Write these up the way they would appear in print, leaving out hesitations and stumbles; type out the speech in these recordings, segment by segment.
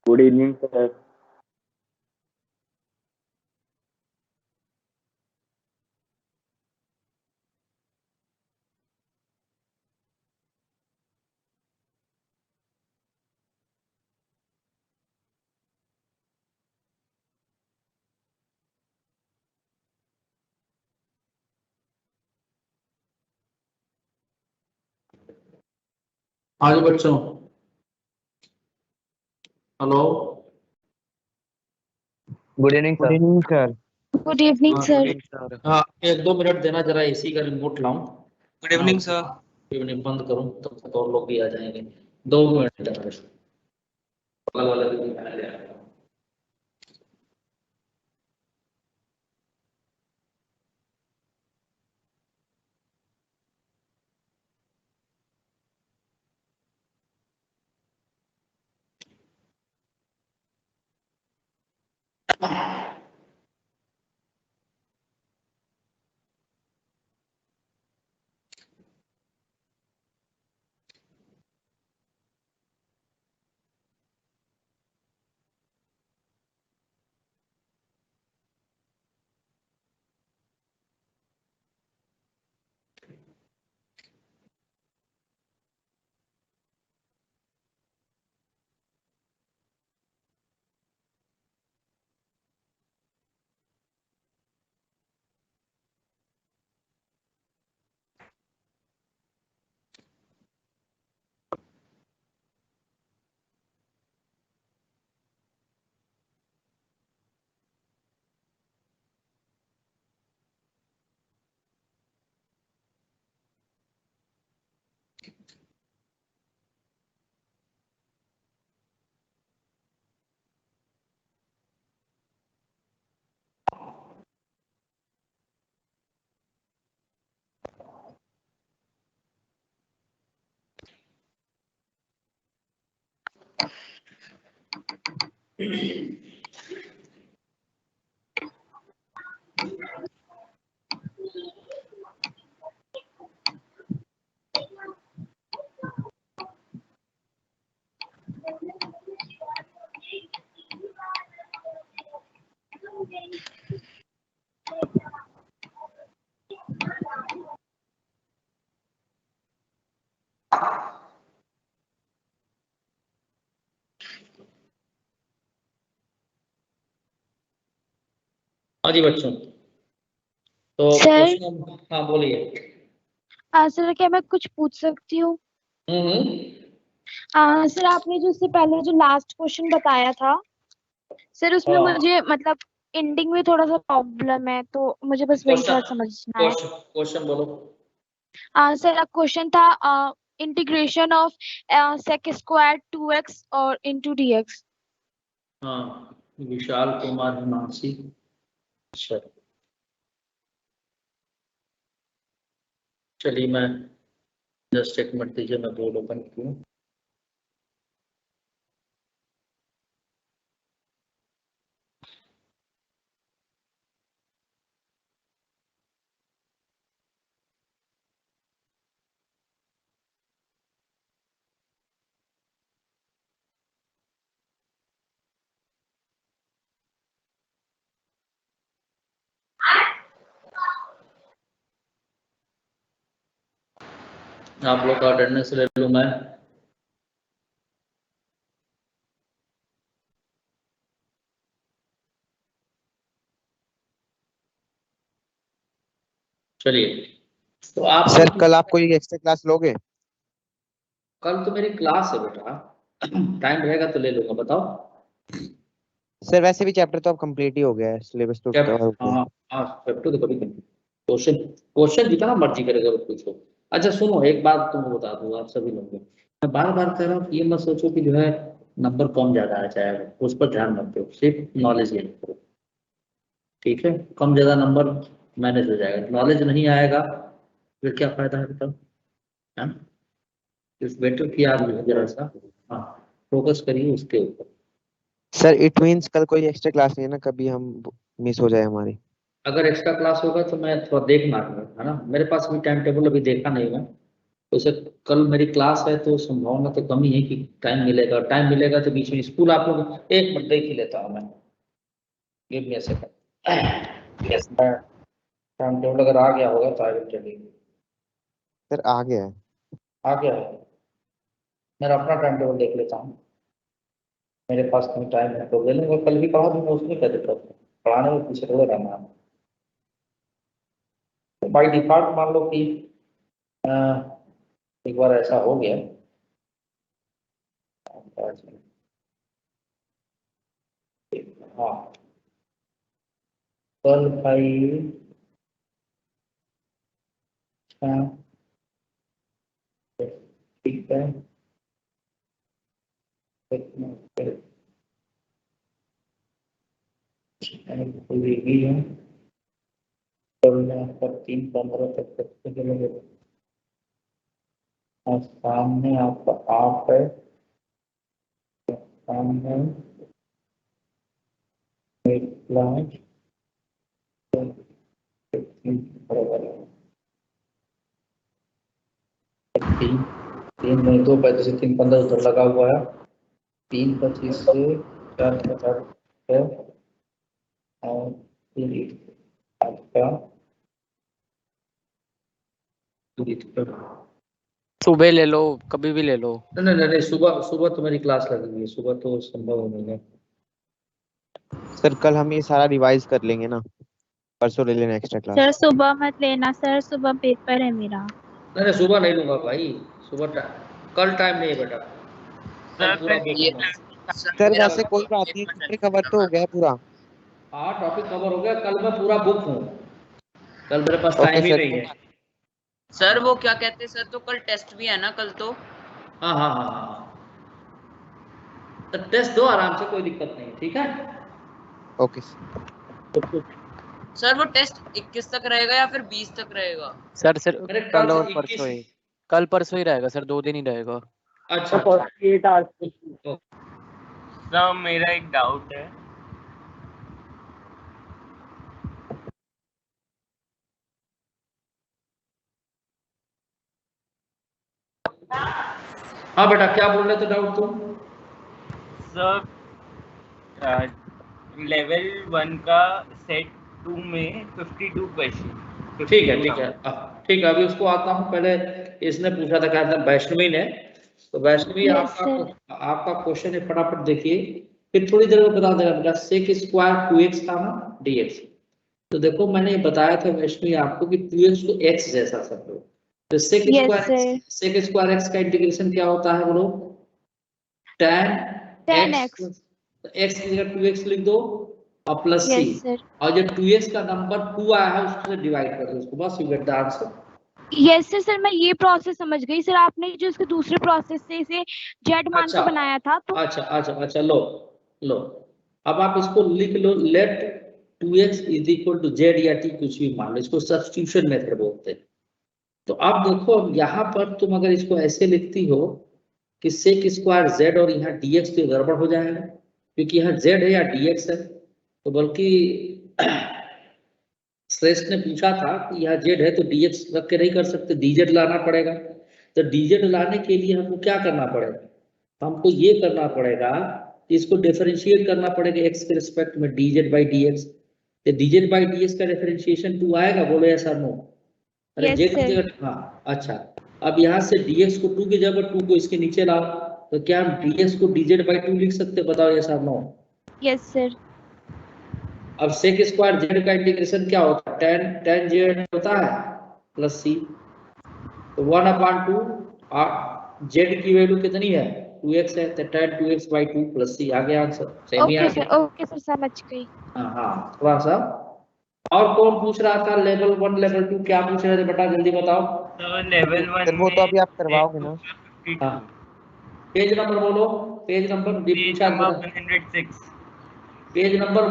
Good evening sir. हाँ जी बच्चों, hello. Good evening good sir. Evening sir. Good evening sir. हाँ, 1-2 minute देना, जरा एसी का रिमोट लाऊं। Good evening sir. इवनिंग बंद करूं तब तक और लोग भी आ जाएंगे। 2 मिनट देना। बगल वाले भी आ जाएगा। हाँ जी बच्चों, तो सर। क्वेश्चन, हाँ बोलिए। सर क्या मैं कुछ पूछ सकती हूँ? हम्म। सर आपने जो इससे पहले जो लास्ट क्वेश्चन बताया था सर, उसमें हाँ। मुझे मतलब एंडिंग में थोड़ा सा प्रॉब्लम है, तो मुझे बस वही थोड़ा समझना है। क्वेश्चन बोलो। सर क्वेश्चन था integration of sec square 2x और इंटू dx। हाँ, विशाल कुमार हिमांशी। अच्छा, चलिए मैं जस्ट एक मिनट दीजिए, मैं बोर्ड ओपन किया। आप लोग का अटेंडेंस ले लूँ मैं। चलिए, तो आप सर कल आप कोई एक्स्ट्रा क्लास लोगे? कल तो मेरी क्लास है बेटा, टाइम रहेगा तो ले लूंगा। बताओ। सर वैसे भी चैप्टर तो अब कंप्लीट ही हो गया है, सिलेबस तो कवर हो गया। हाँ हाँ, चैप्टर तो कभी क्वेश्चन क्वेश्चन जितना मर्जी करेगा वो पूछो। अच्छा सुनो, एक बात तुमको बता दूं आप सभी लोगों को, मैं बार बार कह रहा हूँ कि ये मत सोचो कि जो है नंबर कम ज्यादा आ जाएगा, उस पर ध्यान मत दो, सिर्फ नॉलेज गेन करो। ठीक है, कम ज्यादा नंबर मैनेज हो जाएगा, नॉलेज नहीं आएगा फिर क्या फायदा है बताओ। है ना? इस बेटर की आप जरा सा, हाँ, फोकस करिए उसके ऊपर। सर इट मींस कल कोई एक्स्ट्रा क्लास नहीं है ना, कभी हम मिस हो जाए हमारी? अगर एक्स्ट्रा क्लास होगा तो मैं थोड़ा देखना है ना, मेरे पास भी टाइम टेबल अभी देखा नहीं है, तो सर कल मेरी क्लास है तो संभावना तो कम ही है कि टाइम मिलेगा तो बीच में स्कूल आप लोग 1 मिनट देख ही लेता हूँ मैं। Give me a second. Yes time table अगर आ गया होगा तो I will tell you. Sir आ गया है। आ गया है, मेरा अपना टाइम टेबल देख लेता हूँ। मेरे पास कहीं टाइम है तो ले लूँगा, कल भी पढ़ा दूंगा, उसमें क्या दिक्कत है, पढ़ाने में पीछे थोड़ा रहना है। तो बाई डिफॉल्ट मान लो कि एक बार ऐसा हो गया, हाँ कल भाई ठीक है, भी है कल मैं आपका 3:15 तक करते चलेंगे। और सामने आपका 8 है, सामने एक क्लास तीन में 2:35 से 3:15 उधर लगा हुआ है, 3:25 से 4:50 है और फिर आपका सुबह ले लो, कभी भी ले लो। नहीं, सुबह तो मेरी क्लास लगेगी, सुबह तो संभव नहीं है। सर कल हम ये सारा रिवाइज कर लेंगे ना, परसों ले लेना एक्स्ट्रा क्लास। सर सुबह मत लेना सर, सुबह पेपर है मेरा। नहीं सुबह नहीं लूंगा भाई, सुबह कल टाइम नहीं है बेटा, कल पूरा देखूंगा। सर वैसे कोई बात नहीं, टॉपिक कवर तो हो गया पूरा। हाँ टॉपिक कवर हो गया, कल मैं पूरा बुक हूँ, कल मेरे पास ओके टाइम ही सर। नहीं है। सर वो क्या कहते हैं सर, तो कल टेस्ट भी है ना कल तो? हाँ तो टेस्ट दो आराम से, कोई दिक्कत नहीं, ठीक है। ओके सर वो टेस्ट 21 तक रहेगा या फिर 20 तक रहेगा? सर मेरे ख्याल कल से और परसों ही, कल परसों ही रहेगा सर, 2 दिन ही रहेगा। अच्छा सर मेरा एक डाउट है, हाँ बेटा क्या बोल रहे थे डाउट तुम? सर लेवल 1 का सेट 2 में 52 क्वेश्चन। ठीक है ठीक है, अभी उसको आता हूँ। पहले इसने पूछा था, कहता वैष्णवी ने, तो वैष्णवी Yes, आपका क्वेश्चन है, फटाफट देखिए, फिर थोड़ी देर में बता देगा बेटा। सेक स्क्वायर 2x था ना dx, तो देखो मैंने बताया था वैष्णवी आपको कि 2x को x जैसा समझो, तो सेक स्क्वायर x का इंटीग्रेशन क्या होता है बोलो? tan x, x की जगह 2x लिख दो और प्लस c, और जो 2x का नंबर 2 आया है उससे डिवाइड कर दो उसको, बस you get the answer. Yes sir, मैं ये प्रोसेस समझ गई सर। आपने जो इसके दूसरे प्रोसेस से इसे जेड मान को बनाया था तो अच्छा लो अब आप इसको लिख लो, let 2x is equal to z या t, कुछ भी मान लो, इसको सब्स्टिट्यूशन मेथड बोलते हैं। तो अब देखो, अब यहाँ पर तुम अगर इसको ऐसे लिखती हो कि सेक स्क्वायर z और यहाँ dx, तो गड़बड़ हो जाएगा, क्योंकि यहाँ z है या dx है। तो बल्कि श्रेष्ठ ने पूछा था कि यहाँ z है तो dx रख के नहीं कर सकते, dz लाना पड़ेगा। तो dz लाने के लिए हमको क्या करना पड़ेगा? हमको ये करना पड़ेगा, इसको डिफरेंशिएट करना पड़ेगा x के रिस्पेक्ट में, dz बाई dx। तो dz बाई dx का डिफरेंशिएशन 2 आएगा, बोलो यस और नो? अरे Yes, z की sir. जगह, हाँ अच्छा, अब यहाँ से dx को 2 की जगह 2 को इसके नीचे लाओ, तो क्या हम dx को dz बाई 2 लिख सकते, बताओ यस और नो? Yes sir. अब सेक स्क्वायर z का इंटीग्रेशन क्या होता है? tan z होता है प्लस c, तो 1/2, z की वैल्यू कितनी है? 2x है, तो tan 2x by 2 plus c आ गया आंसर। सही आ गया? ओके सर समझ गई। हाँ थोड़ा सा। और कौन पूछ रहा था लेवल 1 लेवल 2, क्या पूछ रहे थे बेटा, जल्दी बताओ। सर लेवल 1 सर वो तो अभी आप करवाओगे ना। हाँ पेज नंबर बोलो, पेज नंबर पूछा, 106। Page number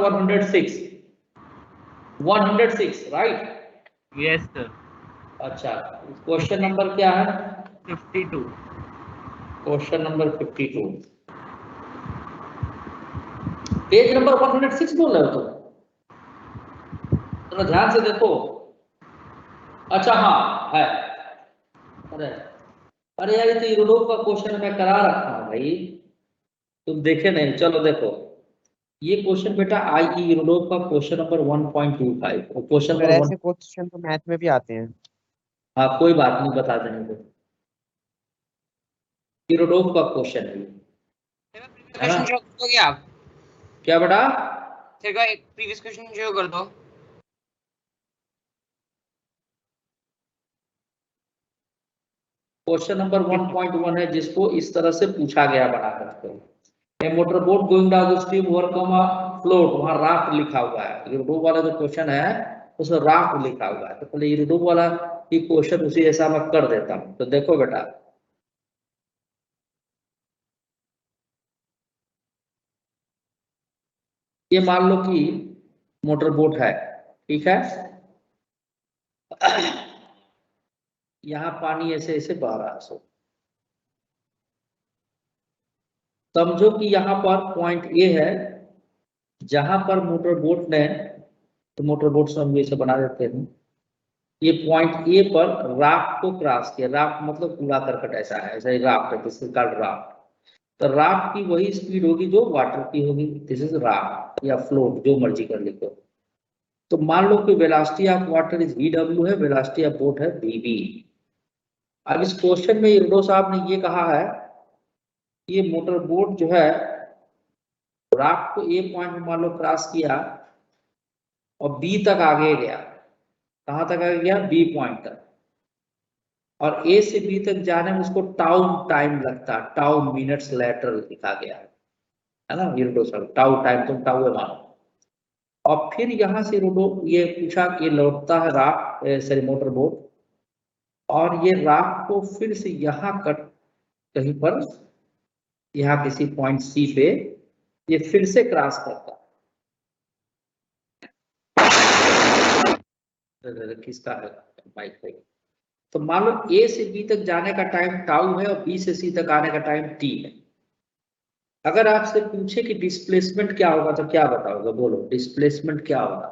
106 right? Yes sir. अच्छा क्वेश्चन नंबर क्या है? 52। क्वेश्चन नंबर 52, पेज नंबर 106 बोल रहे हो तुम? तो ध्यान से देखो। अच्छा हाँ है, अरे अरे यार ये तो यूरोप का क्वेश्चन मैं करा रखा हूँ भाई, तुम देखे नहीं। चलो देखो ये क्वेश्चन बेटा आई यूरोप का क्वेश्चन नंबर 1.25 और क्वेश्चन सर नंबर 1। ऐसे क्वेश्चन तो मैथ में भी आते हैं। हाँ कोई बात नहीं, बता देंगे। यूरोप का क्वेश्चन है ये, है ना? क्वेश्चन शो कर दोगे आप? क्या बेटा? फिर का एक प्रीवियस क्वेश्चन शो कर दो। क्वेश्चन नंबर 1.1 है जिसको इस तरह से पूछा गया बना करके, a motor boat going down the stream overcome a float, वहां राफ्ट लिखा हुआ है। यूरोप वाला जो क्वेश्चन है उसमें राफ्ट लिखा हुआ है, तो पहले यूरोप वाला ही क्वेश्चन उसी जैसा मैं कर देता हूँ। तो देखो बेटा ये मान लो कि मोटर बोट है, ठीक है? यहाँ पानी ऐसे ऐसे बह रहा है। समझो कि यहाँ पर पॉइंट ए है जहां पर मोटर बोट ने, तो मोटर बोट से हम इसे बना देते हैं, ये पॉइंट ए पर राफ्ट को क्रॉस किया। राफ्ट मतलब कूड़ा करकट ऐसा है, ऐसा ही राफ्ट है, दिस इज कॉल्ड राफ्ट। तो राफ्ट की वही स्पीड होगी जो वाटर की होगी, दिस इज राफ्ट या फ्लोट, जो मर्जी कर लिखो। तो मान लो कि velocity of water is VW है, वेलोसिटी ऑफ बोट है VB। अब इस क्वेश्चन में यूरो साहब ने ये कहा है ये मोटर बोट जो है राफ्ट को ए पॉइंट में मान लो क्रॉस किया और बी तक आगे गया। कहां तक आगे गया? बी पॉइंट तक। और ए से बी तक जाने में उसको टाउ टाइम लगता है, टाउ मिनट्स लेटर लिखा गया है ना यूरो सर, टाउ टाइम, तुम टाउ है मानो। और फिर यहां से रोडो ये पूछा कि लौटता है राफ्ट, सॉरी मोटर बोट, और ये राफ्ट को फिर से यहाँ कट कहीं पर, यहाँ किसी पॉइंट सी पे ये फिर से क्रॉस करता है। किसका है माइक पे? तो मान लो ए से बी तक जाने का टाइम टाउ है और बी से सी तक आने का टाइम टी है। अगर आपसे पूछे कि डिस्प्लेसमेंट क्या होगा तो क्या बताओगे? बोलो डिस्प्लेसमेंट क्या होगा?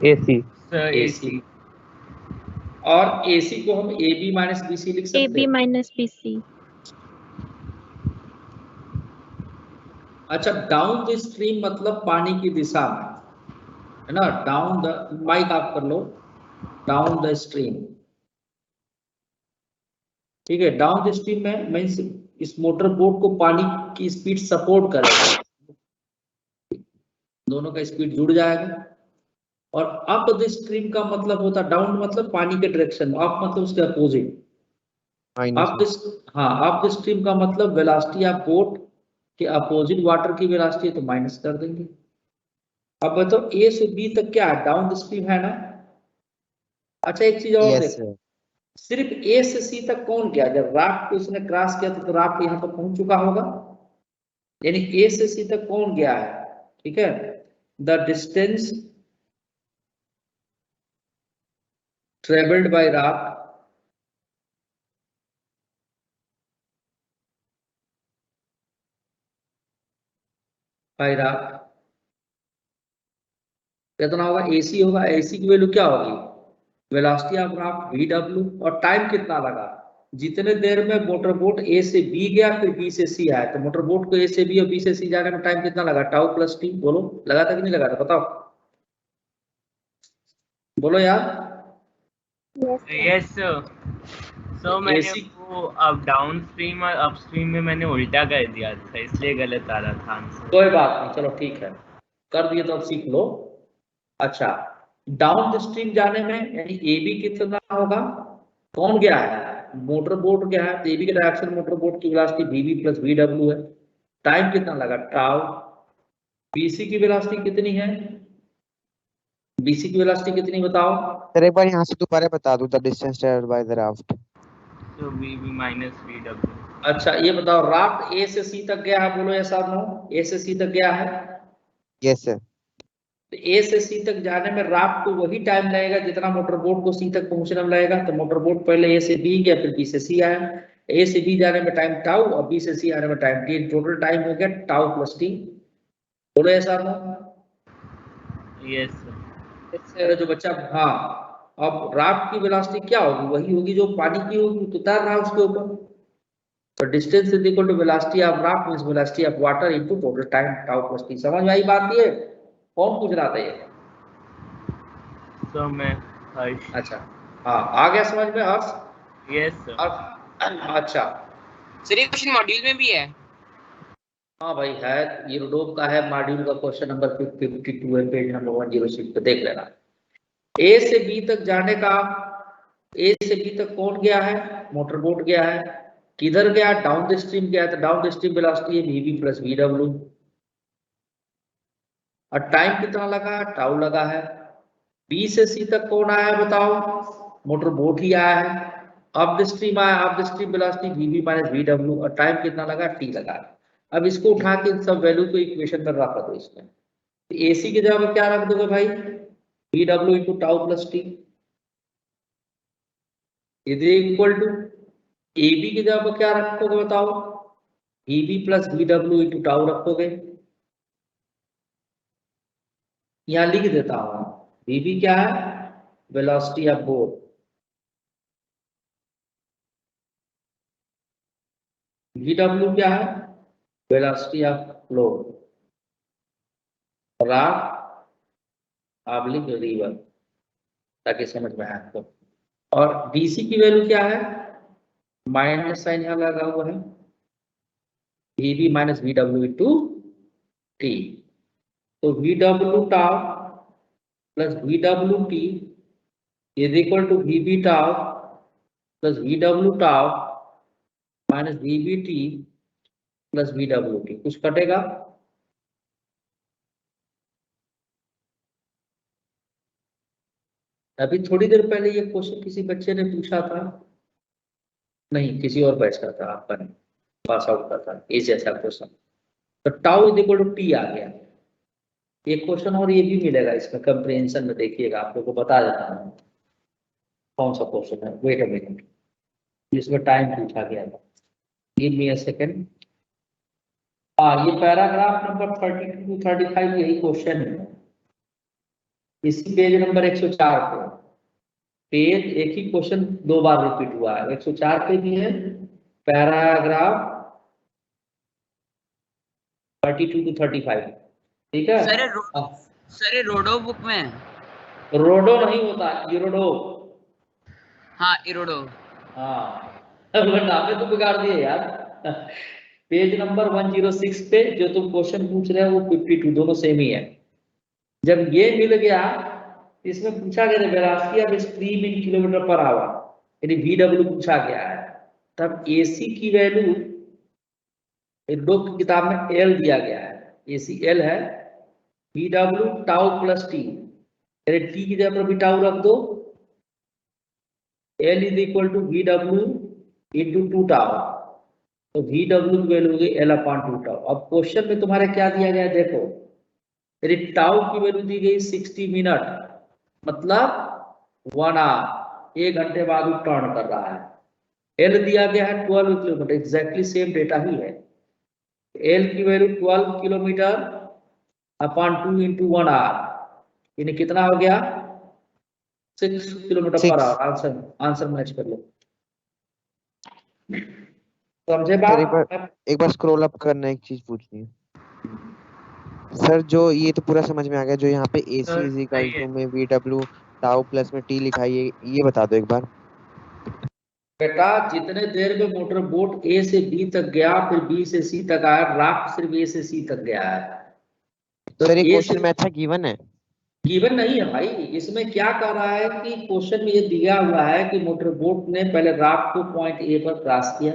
AC। Sir AC। और AC को हम AB माइनस BC लिख सकते AB हैं। minus BC. अच्छा डाउन द स्ट्रीम मतलब पानी की दिशा में, है ना? डाउन द, माइक ऑफ कर लो, डाउन द स्ट्रीम, ठीक है? डाउन द स्ट्रीम में मींस इस मोटर बोट को पानी की स्पीड सपोर्ट करेगा, दोनों का स्पीड जुड़ जाएगा। और अप द स्ट्रीम का मतलब होता है, डाउन मतलब पानी के डायरेक्शन, अप मतलब उसके अपोजिट। माइनस। अप द, हाँ अप द स्ट्रीम का मतलब वेलोसिटी ऑफ बोट के अपोजिट वाटर की वेलोसिटी है, तो माइनस कर देंगे। अब बताओ ए से बी तक क्या है? डाउन द स्ट्रीम है ना? अच्छा एक चीज और यस देखो, सर। सिर्फ ए से सी तक कौन गया? जब राफ्ट को उसने क्रॉस किया तो राफ्ट यहाँ तक पहुंच चुका होगा, यानी ए से सी तक कौन गया है? ठीक है, the distance travelled by raft कितना होगा? AC होगा। AC की वैल्यू क्या होगी? Velocity of raft VW। और टाइम कितना लगा? जितने देर में मोटर बोट A से B गया फिर B से C आया, तो मोटर बोट को A से B और B से C जाने में टाइम कितना लगा? Tau plus T. बोलो लगा था कि नहीं लगा था? बताओ बोलो यार। Yes sir. सो मैंने AC वो अब डाउन स्ट्रीम और अप स्ट्रीम में मैंने उल्टा कर दिया था, इसलिए गलत आ रहा था आंसर। कोई बात नहीं, चलो ठीक है, कर दिए तो अब सीख लो। अच्छा डाउन द स्ट्रीम जाने में यानी AB कितना होगा? कौन गया है? मोटर बोट गया है, तो AB के डायरेक्शन मोटर बोट की वेलोसिटी VB प्लस VW है। टाइम कितना लगा? टाउ। BC की वेलोसिटी कितनी है? BC की वेलोसिटी कितनी बताओ? सर एक बार यहाँ से दोबारा बता दो, the distance travelled by the raft. So VB minus VW। अच्छा ये बताओ राफ्ट A से C तक गया है, बोलो यस और नो? A से C तक गया है, यस सर। तो A से C तक जाने में राफ्ट को वही टाइम लगेगा जितना मोटर बोट को C तक पहुंचने में लगेगा। तो मोटर बोट पहले A से B गया फिर B से C आया, A से B जाने में टाइम टाउ और B से C आने में टाइम टी, टोटल टाइम हो गया टाउ प्लस टी। बोलो यस और नो? Yes sir. जो बच्चा, हाँ अब राफ्ट की वेलोसिटी क्या होगी, वही होगी जो पानी की होगी, तो तैर रहा है उसके ऊपर। तो distance is equal to velocity of raft means velocity of water into total time tau plus t. समझ में आई बात? ये कौन पूछ रहा था ये? सर मैं हर्ष। अच्छा हाँ, आ गया समझ में हर्ष? Yes sir. अच्छा सर ये क्वेश्चन मॉड्यूल में भी है। हाँ भाई है, ये रोडोप का है, मॉड्यूल का क्वेश्चन नंबर 52 है, पेज नंबर 106 पे देख लेना। ए से बी तक जाने का, ए से बी तक कौन गया है? मोटर बोट गया है। किधर गया? डाउन द स्ट्रीम गया है, तो डाउन द स्ट्रीम वेलोसिटी है वीबी प्लस वीडब्ल्यू। और टाइम कितना लगा? टाउ लगा है। बी से सी तक कौन आया है बताओ? मोटर बोट ही आया है। अप द स्ट्रीम आया, up the stream velocity VB minus VW, और टाइम कितना लगा? टी लगा। अब इसको उठा के सब वैल्यू को इक्वेशन में रख दो इसमें। तो एसी की जगह क्या रख दोगे भाई? VW into tau plus t is equal to, AB की जगह क्या रखोगे बताओ? VB plus VW into tau रखोगे। यहां लिख देता हूं, वीबी क्या है? वेलोसिटी ऑफ बोट, वीडब्ल्यू क्या है? Velocity of flow, raft oblique river, ताकि समझ में आए आपको। और डीसी की वैल्यू क्या है? माइनस साइन यहां लगा हुआ है, VB minus VW into T. तो VW tau plus VW T is equal to VB tau plus VW tau minus VB T plus VW T. कुछ कटेगा? अभी थोड़ी देर पहले ये क्वेश्चन किसी बच्चे ने पूछा था, नहीं किसी और बैच का था, आपका नहीं, पास आउट का था, ये जैसा क्वेश्चन। तो tau is equal to T आ गया। एक क्वेश्चन और ये भी मिलेगा इसमें कंप्रिहेंशन में, देखिएगा आप लोगों को बता देता हूँ कौन सा क्वेश्चन है। वेट अ मिनट, जिसमें टाइम पूछा गया था, गिव मी अ सेकंड। हाँ, ये पैराग्राफ नंबर 32 to 35 यही क्वेश्चन है, इसी पेज नंबर 104 पे। पेज एक ही क्वेश्चन दो बार रिपीट हुआ है, 104 पे भी है, पैराग्राफ 32 to 35, ठीक है? सर ये रोडो बुक में है। रोडो नहीं होता, इरोडो। हाँ इरोडो। हाँ नामे तो बिगाड़ दिए यार। पेज नंबर 106 पे जो तुम क्वेश्चन पूछ रहे हो वो 52, दोनों सेम ही है। जब ये मिल गया, इसमें पूछा गया velocity of stream in kilometre per hour, यानी वीडब्ल्यू पूछा गया है, तब एसी की वैल्यू दो की किताब में एल दिया गया है, एसी एल है, वीडब्ल्यू टाउ प्लस टी, यानी टी की जगह पर भी टाउ रख दो, L is equal to VW into 2 tau, तो वीडब्ल्यू की वैल्यू होगी एल अपॉन 2 टाउ। अब क्वेश्चन में तुम्हारे क्या दिया गया है देखो, यदि टाउ की वैल्यू दी गई 60 मिनट, मतलब 1 आवर, 1 घंटे बाद वो टर्न कर रहा है। एल दिया गया है 12 किलोमीटर, एग्जैक्टली सेम डेटा ही है। एल की value 12 kilometre upon 2 into 1 hour, यानी कितना हो गया? 6 kilometre per hour. Answer match कर लो। समझे बात? एक बार स्क्रॉल अप करना, एक चीज पूछनी है सर। जो ये तो पूरा समझ में आ गया, जो यहाँ पे AC इज इक्वल टू में VW टाउ प्लस में T लिखा है, ये बता दो एक बार। बेटा जितने देर में मोटर बोट A से B तक गया, फिर B से C तक आया, राफ्ट सिर्फ A से C तक गया है। तो सर ये क्वेश्चन में अच्छा गिवन है? गिवन नहीं है भाई, इसमें क्या कर रहा है कि क्वेश्चन में ये दिया हुआ है कि मोटर बोट ने पहले राफ्ट को पॉइंट A पर क्रॉस किया,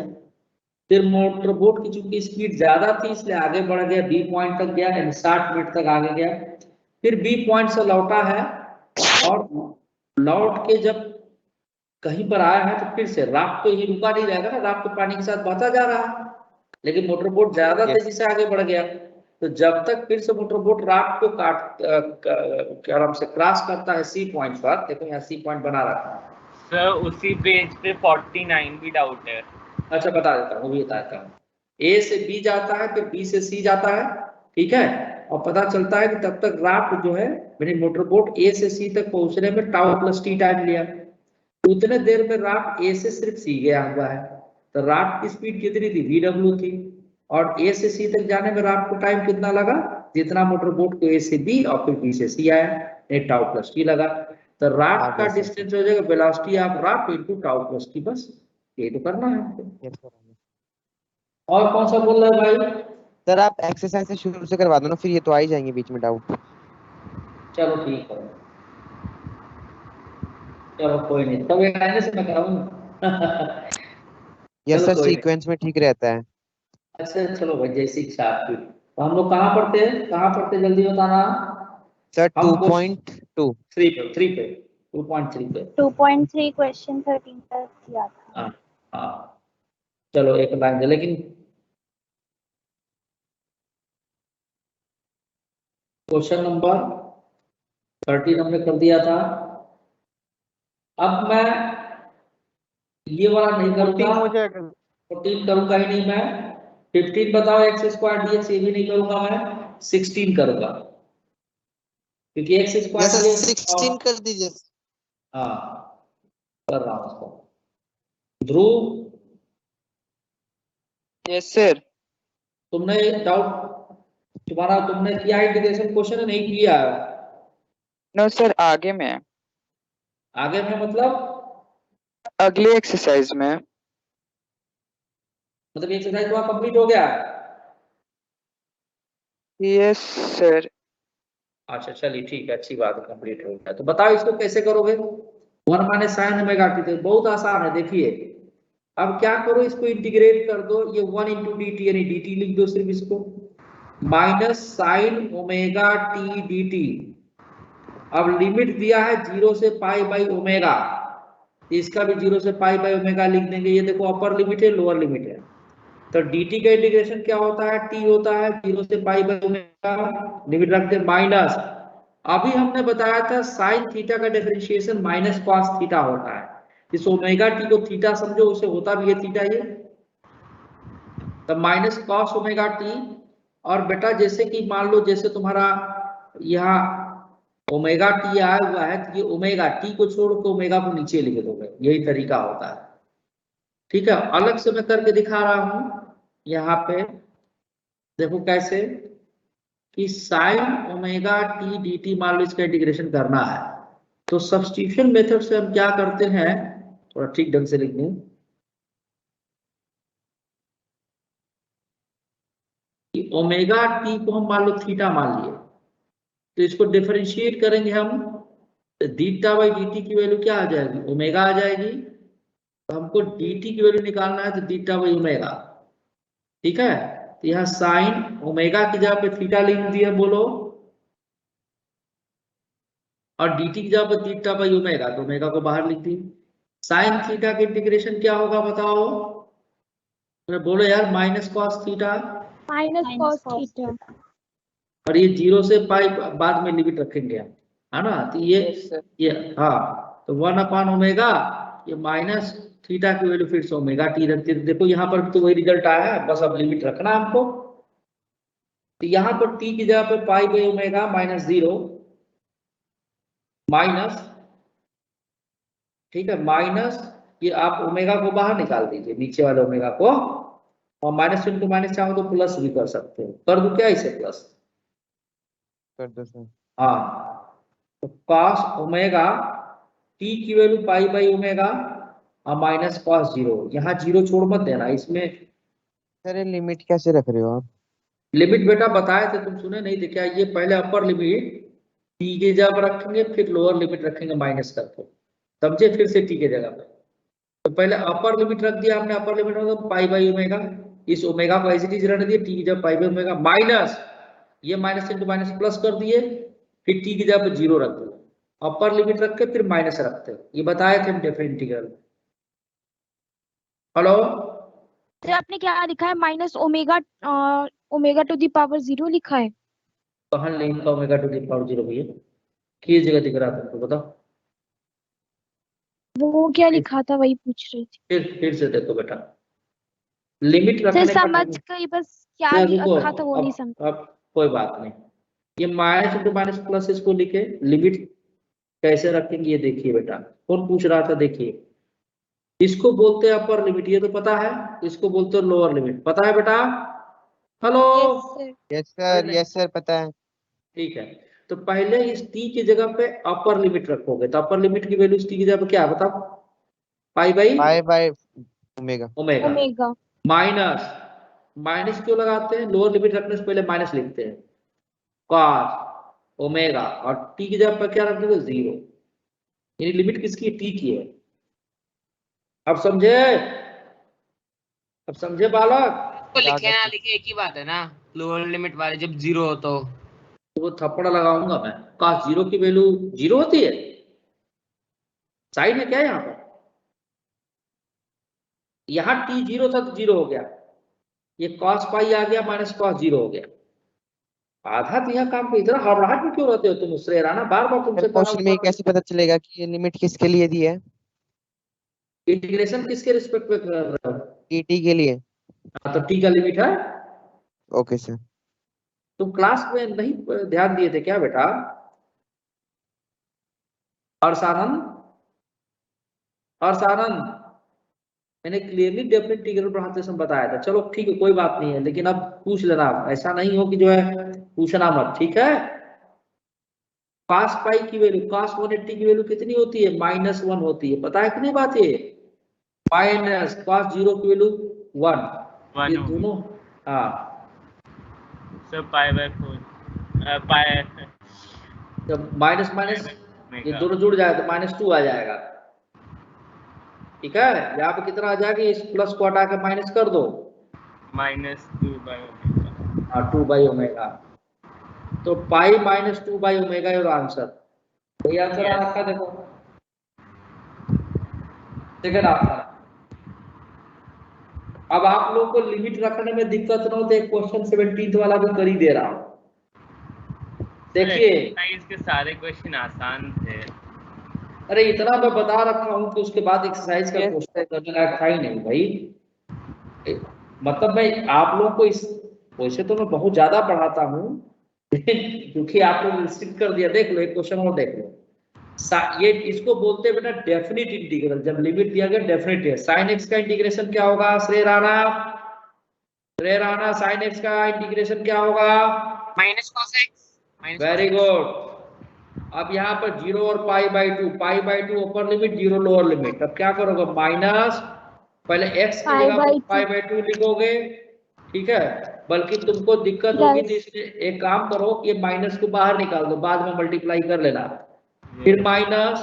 फिर मोटर बोट की चूंकि स्पीड ज्यादा थी इसलिए आगे बढ़ गया, B पॉइंट तक गया, यानी 60 मिनट तक आगे गया, फिर B पॉइंट से लौटा है, और लौट के जब कहीं पर आया है तो फिर से राफ्ट तो ये रुका नहीं रहेगा ना, राफ्ट तो पानी के साथ बहता जा रहा है, लेकिन मोटर बोट ज्यादा तेजी से आगे बढ़ गया। तो जब तक फिर से मोटर बोट राफ्ट को क्या नाम से क्रॉस करता है C पॉइंट पर, देखो यहाँ C पॉइंट बना रखा है सर, उसी पेज पे 49 भी डाउट है। अच्छा बता देता हूँ, वो भी बता देता हूँ। A से B जाता है, फिर B से C जाता है, ठीक है, और पता चलता है कि तब तक राफ्ट जो है मैंने मोटरबोट ए से सी तक पहुंचने में टाउ प्लस टी टाइम लिया, उतने देर में राफ्ट ए से सिर्फ सी गया हुआ है, तो राफ्ट की स्पीड कितनी थी, VW थी, और ए से सी तक जाने में राफ्ट को टाइम कितना लगा, जितना मोटरबोट को ए से बी और फिर बी से सी आया, एक टाउ प्लस टी लगा। तो राफ्ट का डिस्टेंस हो जाएगा velocity of raft into tau plus T, बस ये तो करना है। और कौन सा बोल रहा है भाई? सर आप एक्सरसाइज से शुरू से करवा दो ना, फिर ये तो आ ही जाएंगे बीच में डाउट। चलो ठीक है, चलो कोई नहीं, तब एक आने से मैं कराऊंगा। यस चलो सर, कोई सीक्वेंस में ठीक रहता है। अच्छा चलो भाई, जैसी इच्छा आपकी। तो हम लोग कहाँ पढ़ते हैं, कहाँ पढ़ते जल्दी बताना। सर हम 2.2 3 पे 2.3 पे 2.3 क्वेश्चन 13 तक किया था। हाँ हाँ, चलो एक लाइन दे, लेकिन क्वेश्चन नंबर 13 हमने कर दिया था। अब मैं ये वाला नहीं करूंगा, 14 करूंगा ही नहीं मैं, 15 बताओ एक्स स्क्वायर डीएक्स, ये भी नहीं करूंगा मैं, 16 करूंगा, क्योंकि एक्स स्क्वायर 16 कर दीजिए। हाँ कर रहा हूँ उसको। ध्रुव, यस सर। तुमने डाउट तुम्हारा, तुमने किया इंटीग्रेशन क्वेश्चन नहीं किया? नो सर, आगे में, आगे में मतलब अगले एक्सरसाइज में। मतलब एक्सरसाइज तो कंप्लीट हो गया? Yes sir. अच्छा चलिए ठीक है, अच्छी बात है, कंप्लीट हो गया। तो बताओ इसको कैसे करोगे? 1 माइनस साइन ओमेगा टी, तो बहुत आसान है, देखिए अब क्या करो, इसको इंटीग्रेट कर दो, ये 1 इंटू डी टी, यानी डी टी लिख दो सिर्फ इसको, minus sine omega T D T. अब लिमिट दिया है 0 से पाई बाई ओमेगा, इसका भी 0 से पाई बाई ओमेगा लिख देंगे। ये देखो अपर लिमिट है, लोअर लिमिट है, तो dt का इंटीग्रेशन क्या होता है, t होता है 0 से पाई बाई ओमेगा, लिमिट रखते माइनस। अभी हमने बताया था साइन थीटा का डिफरेंशिएशन माइनस कॉस थीटा होता है, इस ओमेगा टी को थीटा समझो, उसे होता भी है थीटा ये, तो माइनस कॉस ओमेगा टी। और बेटा जैसे कि मान लो जैसे तुम्हारा यहाँ ओमेगा टी आया हुआ है, तो ये ओमेगा टी को छोड़ के ओमेगा को नीचे लिख दोगे, यही तरीका होता है। ठीक है, अलग से मैं करके दिखा रहा हूं यहाँ पे, देखो कैसे कि sine omega T D T मान लो इसका इंटीग्रेशन करना है, तो सब्स्टिट्यूशन मेथड से हम क्या करते हैं, थोड़ा ठीक ढंग से लिख दूं, कि ओमेगा टी को हम मान लो थीटा मान लिए, तो इसको डिफरेंशिएट करेंगे हम, तो थीटा बाई डी टी की वैल्यू क्या आ जाएगी, ओमेगा आ जाएगी। तो हमको डी टी की वैल्यू निकालना है, तो थीटा बाई ओमेगा, ठीक है। तो यहाँ साइन ओमेगा की जगह पे थीटा लिख दिया, बोलो, और dt की जगह पे थीटा बाई ओमेगा, तो ओमेगा को बाहर लिख दी। साइन थीटा का इंटीग्रेशन क्या होगा बताओ, तो बोलो यार, minus cos theta, minus cos theta, और ये 0 से पाई बाद में लिमिट रखेंगे हम, है ना। तो ये हाँ, तो 1 अपान ओमेगा, ये माइनस थीटा की वैल्यू फिर से ओमेगा टी रखते, देखो यहाँ पर तो वही रिजल्ट आया है, बस अब लिमिट रखना हमको। तो यहाँ पर टी की जगह पे pi by omega minus 0 minus, ठीक है, माइनस ये आप ओमेगा को बाहर निकाल दीजिए, नीचे वाले ओमेगा को, और माइनस इनटू माइनस चाहो तो प्लस भी कर सकते हो, कर दो क्या इसे प्लस कर दो सर। हाँ, तो कॉस ओमेगा टी की वैल्यू पाई बाई ओमेगा और माइनस कॉस 0, यहाँ 0 छोड़ मत देना इसमें। सर लिमिट कैसे रख रहे हो आप? लिमिट बेटा बताए थे, तुम सुने नहीं थे क्या, ये पहले अपर लिमिट टी के जगह पर रखेंगे, फिर लोअर लिमिट रखेंगे माइनस करके, समझे, फिर से टी के जगह पर। तो पहले अपर लिमिट रख दिया हमने, अपर लिमिट मतलब पाई बाई ओमेगा, इस ओमेगा को ऐसी चीज रहने दिए, टी की जगह पाई बाई ओमेगा माइनस, ये माइनस इंटू माइनस प्लस कर दिए, फिर टी की जगह पर 0 रख दिया, अपर लिमिट रख के फिर माइनस रखते हो, ये बताए थे हम डिफरेंट इंटीग्रल। हेलो, तो आपने क्या लिखा है, minus omega omega to the power 0 लिखा है? कहाँ लिखा ओमेगा टू द पावर 0 भैया, किस जगह दिख रहा था तुमको बताओ? वो क्या लिखा था वही पूछ रही थी। फिर से देखो बेटा, लिमिट रखने सर का समझ गई, बस क्या देखो, लिखा था वो नहीं समझ। अब कोई बात नहीं, ये माइनस इंटू माइनस प्लस इसको लिखे, लिमिट कैसे रखेंगे ये देखिए बेटा। कौन पूछ रहा था, देखिए इसको बोलते हैं अपर लिमिट, ये तो पता है, इसको बोलते हैं लोअर लिमिट, पता है बेटा? हेलो? यस सर पता है। ठीक है, तो पहले इस टी की जगह पे अपर लिमिट रखोगे, तो अपर लिमिट की वैल्यू इस टी की जगह पे क्या है बताओ? Pi by omega. Omega minus, minus क्यों लगाते हैं? लोअर लिमिट रखने से पहले माइनस लिखते हैं, कॉस ओमेगा, और टी की जगह पर क्या रख दोगे? 0। यानी लिमिट किसकी? टी की है। अब समझे? अब समझे बालक? तो लिखे ना लिखे एक ही बात है ना, लोअर लिमिट वाले जब 0 हो तो वो थप्पड़ लगाऊंगा मैं। कॉस 0 की वैल्यू 0 होती है? साइड में क्या है यहाँ पर? यहाँ टी 0 था तो 0 हो गया, ये कॉस पाई आ गया माइनस कॉस 0 हो गया। आधा तो यहाँ काम पे, इतना हड़बड़ाहट में क्यों रहते हो तुम? उससे राना बार बार तुमसे क्वेश्चन में कैसे पता चलेगा कि ये लिमिट किसके लिए दी है? इंटीग्रेशन किसके रिस्पेक्ट में कर रहे हो? टी के लिए। हाँ, तो टी का लिमिट है। Okay sir. तुम क्लास में नहीं ध्यान दिए थे क्या बेटा? और सानंद मैंने क्लियरली डेफिनेट इंटीग्रल पढ़ाते समय बताया था। चलो ठीक है, कोई बात नहीं है, लेकिन अब पूछ लेना, ऐसा नहीं हो कि जो है पूछना मत, ठीक है? cos पाई की वैल्यू, cos 180 की वैल्यू कितनी होती है? -1 होती है, पता है कि नहीं बात? ये माइनस cos 0 की वैल्यू 1, ये दोनों। हाँ सब पाई बाय 4 पाई, जब माइनस माइनस ये दोनों जुड़ जाए तो -2 आ जाएगा, ठीक है? यहाँ पे कितना आ जाएगा? इस प्लस को हटा के माइनस कर दो, -2 बाय ओमेगा। हाँ 2 बाई ओमेगा, तो पाई -2 बाई ओमेगा योर आंसर। वही आंसर आ रखा, देखो सेकंड आंसर। अब आप लोग को लिमिट रखने में दिक्कत ना हो तो एक क्वेश्चन 17th वाला भी कर ही दे रहा हूं, देखिए। एक्सरसाइज के सारे क्वेश्चन आसान थे। अरे इतना मैं बता रखा हूं कि उसके बाद एक्सरसाइज का क्वेश्चन करने लायक था ही नहीं भाई। मतलब मैं आप लोगों को इस, वैसे तो मैं बहुत ज्यादा पढ़ाता हूं, क्योंकि आप लोग रिस्ट्रिक्ट कर दिया। देख लो एक क्वेश्चन और देख लो, ये इसको बोलते हैं बेटा डेफिनिट इंटीग्रल। जब लिमिट दिया गया डेफिनिट है। साइन एक्स का इंटीग्रेशन क्या होगा? श्रेय राणा साइन एक्स का इंटीग्रेशन क्या होगा? Minus cos x. Very good. अब यहाँ पर 0 और pi by 2 upper limit, 0 lower limit. अब क्या करोगे? माइनस, पहले x की जगह पाई/2 लिखोगे, ठीक है? बल्कि तुमको दिक्कत होगी तो इसलिए एक काम करो, ये माइनस को बाहर निकाल दो, बाद में मल्टीप्लाई कर लेना। फिर माइनस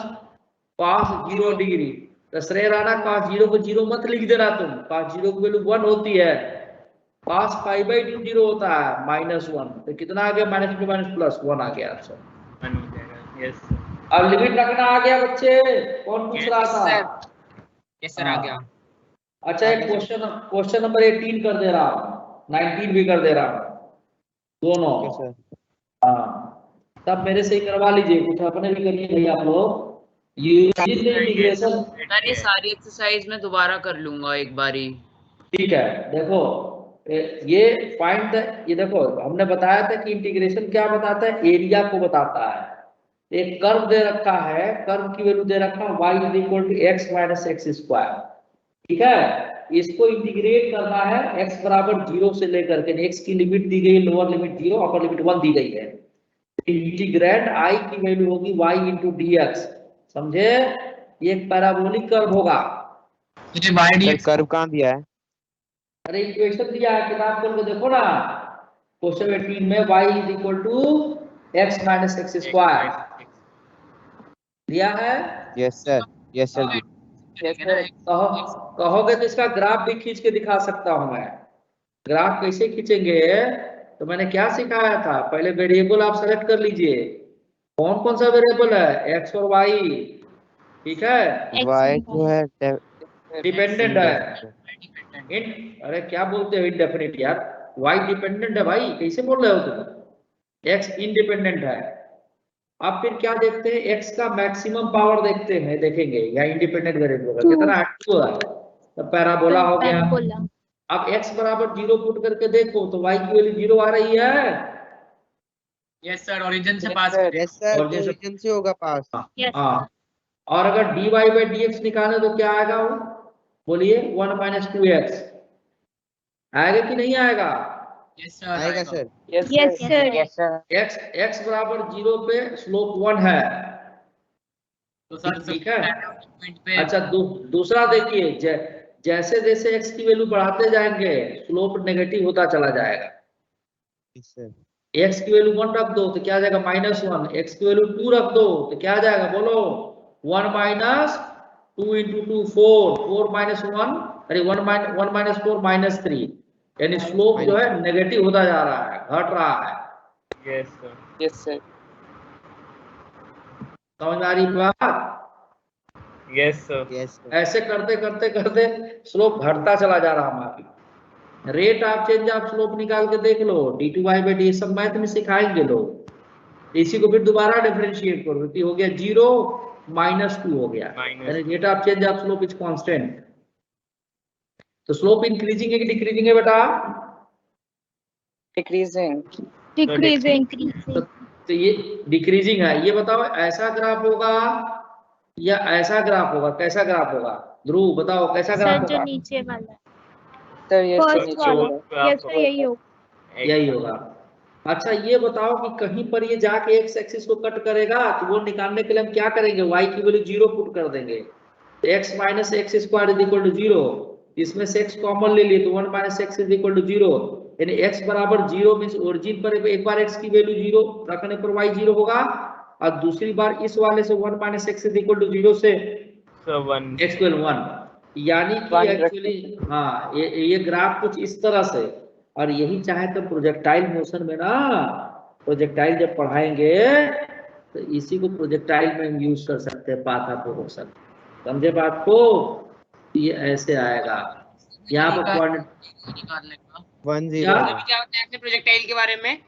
cos 0 डिग्री, तो श्रेय राणा cos 0 को 0 मत लिख देना तुम, cos 0 की वैल्यू 1 होती है, cos पाई/2 0 होता है -1, तो कितना आ गया? -2 + 1 आ गया आंसर। यस अब लिमिट रखना आ गया बच्चे? कौन पूछ रहा था? यस सर, आ गया। अच्छा, एक क्वेश्चन नंबर 18 कर दे रहा हूँ, 19 भी कर दे रहा हूँ, दोनों। हाँ, तब मेरे से ही करवा लीजिए, कुछ अपने भी करिए नहीं आप लोग। इंटीग्रेशन सर ये सारी एक्सरसाइज मैं दोबारा कर लूंगा एक बारी। ठीक है, देखो ये फाइंड, ये देखो हमने बताया था कि इंटीग्रेशन क्या बताता है? एरिया को बताता है। एक कर्व दे रखा है, कर्व की वैल्यू दे रखा है y = x - x², ठीक है? इसको इंटीग्रेट करना है x बराबर 0 से लेकर के, x की लिमिट दी गई, लोअर लिमिट 0, अपर लिमिट 1 दी गई है। इंटीग्रैंड i की वैल्यू होगी y × dx, समझे? ये एक पैराबोलिक कर्व होगा। कर्व कहाँ दिया है? अरे इक्वेशन दिया है, किताब खोल के देखो ना, क्वेश्चन 18 में y = x - x² दिया है। Yes sir. कहोगे तो इसका ग्राफ भी खींच के दिखा सकता हूं मैं। ग्राफ कैसे खींचेंगे? तो मैंने क्या सिखाया था, पहले वेरिएबल आप सेलेक्ट कर लीजिए, कौन कौन सा वेरिएबल है? x और y, ठीक है? y जो है डिपेंडेंट है। अरे क्या बोलते हो इनडेफिनिट यार? y डिपेंडेंट है भाई, कैसे बोल रहे हो तुम? x इंडिपेंडेंट है। अब फिर क्या देखते हैं? x का मैक्सिमम पावर देखते हैं, देखेंगे या इंडिपेंडेंट वेरिएबल का कितना एक्टिव है, तो पैराबोला हो गया। अब x बराबर 0 पुट करके देखो तो y की वैल्यू 0 आ रही है, यस सर, ओरिजिन से Yes, पास sir. करें। यस सर, और जैसे- ओरिजिन से होगा पास। Yes. हाँ, और अगर dy बाई dx निकाले तो क्या आएगा वो, बोलिए 1 माइनस 2x आएगा कि नहीं आएगा? यस सर, आएगा sir. Yes, Yes, sir. sir. Yes, sir. x बराबर 0 पे स्लोप 1 है। तो सर ठीक है। पॉइंट पे अच्छा, दूसरा देखिए, जैसे जैसे x की वैल्यू बढ़ाते जाएंगे स्लोप नेगेटिव होता चला जाएगा। Yes sir. x की वैल्यू 1 रख दो तो क्या आ जाएगा -1, x की वैल्यू 2 रख दो तो क्या आ जाएगा, बोलो 1 माइनस 2 इंटू 2 4 माइनस 1, अरे 1 माइनस 4 माइनस 3, यानी स्लोप जो है नेगेटिव होता जा रहा है, घट रहा है। Yes sir. Yes, sir. समझ में आ रही बात? Yes sir. Yes sir. ऐसे करते करते करते स्लोप घटता चला जा रहा हमारी। Rate of change of slope निकाल के देख लो, dy बाई डी, सब मैथ में सिखाएंगे लोग। इसी को फिर दोबारा डिफरेंशिएट करो तो हो गया 0 माइनस 2 हो गया, यानी rate of change of slope is constant. तो स्लोप इंक्रीजिंग है कि डिक्रीजिंग है बेटा? Decreasing. Decreasing. तो ये डिक्रीजिंग है। ये बताओ ऐसा ग्राफ होगा या ऐसा ग्राफ होगा, कैसा ग्राफ होगा? ध्रुव बताओ कैसा सर ग्राफ जो होगा? नीचे वाला Sir, yes, sir. फर्स्ट नीचे वाला। होगा। यस सर, यही होगा। यही होगा। अच्छा ये बताओ कि कहीं पर ये जाके एक्स एक्सिस को कट करेगा तो वो निकालने के लिए हम क्या करेंगे, y की वैल्यू 0 पुट कर देंगे। x minus x square is equal to 0, इसमें से x कॉमन ले लिए तो 1 minus x is equal to 0, यानी x बराबर 0 मींस ओरिजिन पर एक बार x की वैल्यू 0 रखने पर y 0 होगा, और दूसरी बार इस वाले से 1 minus x is equal to 0 से x की वैल्यू 1, यानी कि एक्चुअली हाँ ये ग्राफ कुछ इस तरह से। और यही चाहे तो प्रोजेक्टाइल मोशन में ना, प्रोजेक्टाइल जब पढ़ाएंगे तो इसी को प्रोजेक्टाइल में हम यूज कर सकते हैं, पाथ ऑफ मोशन। समझे बात को? ये ऐसे आएगा यहाँ पर निकालने का 10 क्या? अभी क्या बताया आपने प्रोजेक्टाइल के बारे में?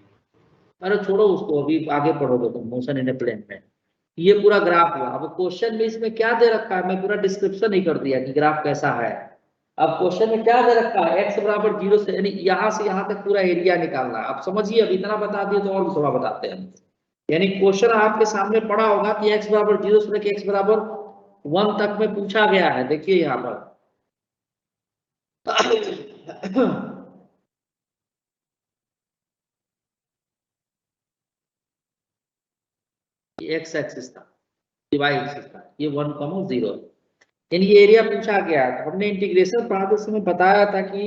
अरे छोड़ो उसको, अभी आगे पढ़ोगे तुम मोशन इन ए प्लेन में। ये पूरा ग्राफ हुआ। अब क्वेश्चन में इसमें क्या दे रखा है, मैं पूरा डिस्क्रिप्शन ही कर दिया कि ग्राफ कैसा है। अब क्वेश्चन में क्या दे रखा है, x बराबर 0 से, यानी यहाँ से यहाँ तक पूरा एरिया निकालना है। अब समझिए, अब इतना बता दिए तो और भी थोड़ा बताते हैं। यानी क्वेश्चन आपके सामने पड़ा होगा कि x बराबर 0 से लेकर x बराबर 1 तक में पूछा गया है। देखिए यहाँ पर x एक्सिस था, y एक्सिस था, ये 1, 0, यानी ये एरिया पूछा गया। तो हमने इंटीग्रेशन पढ़ाते समय बताया था कि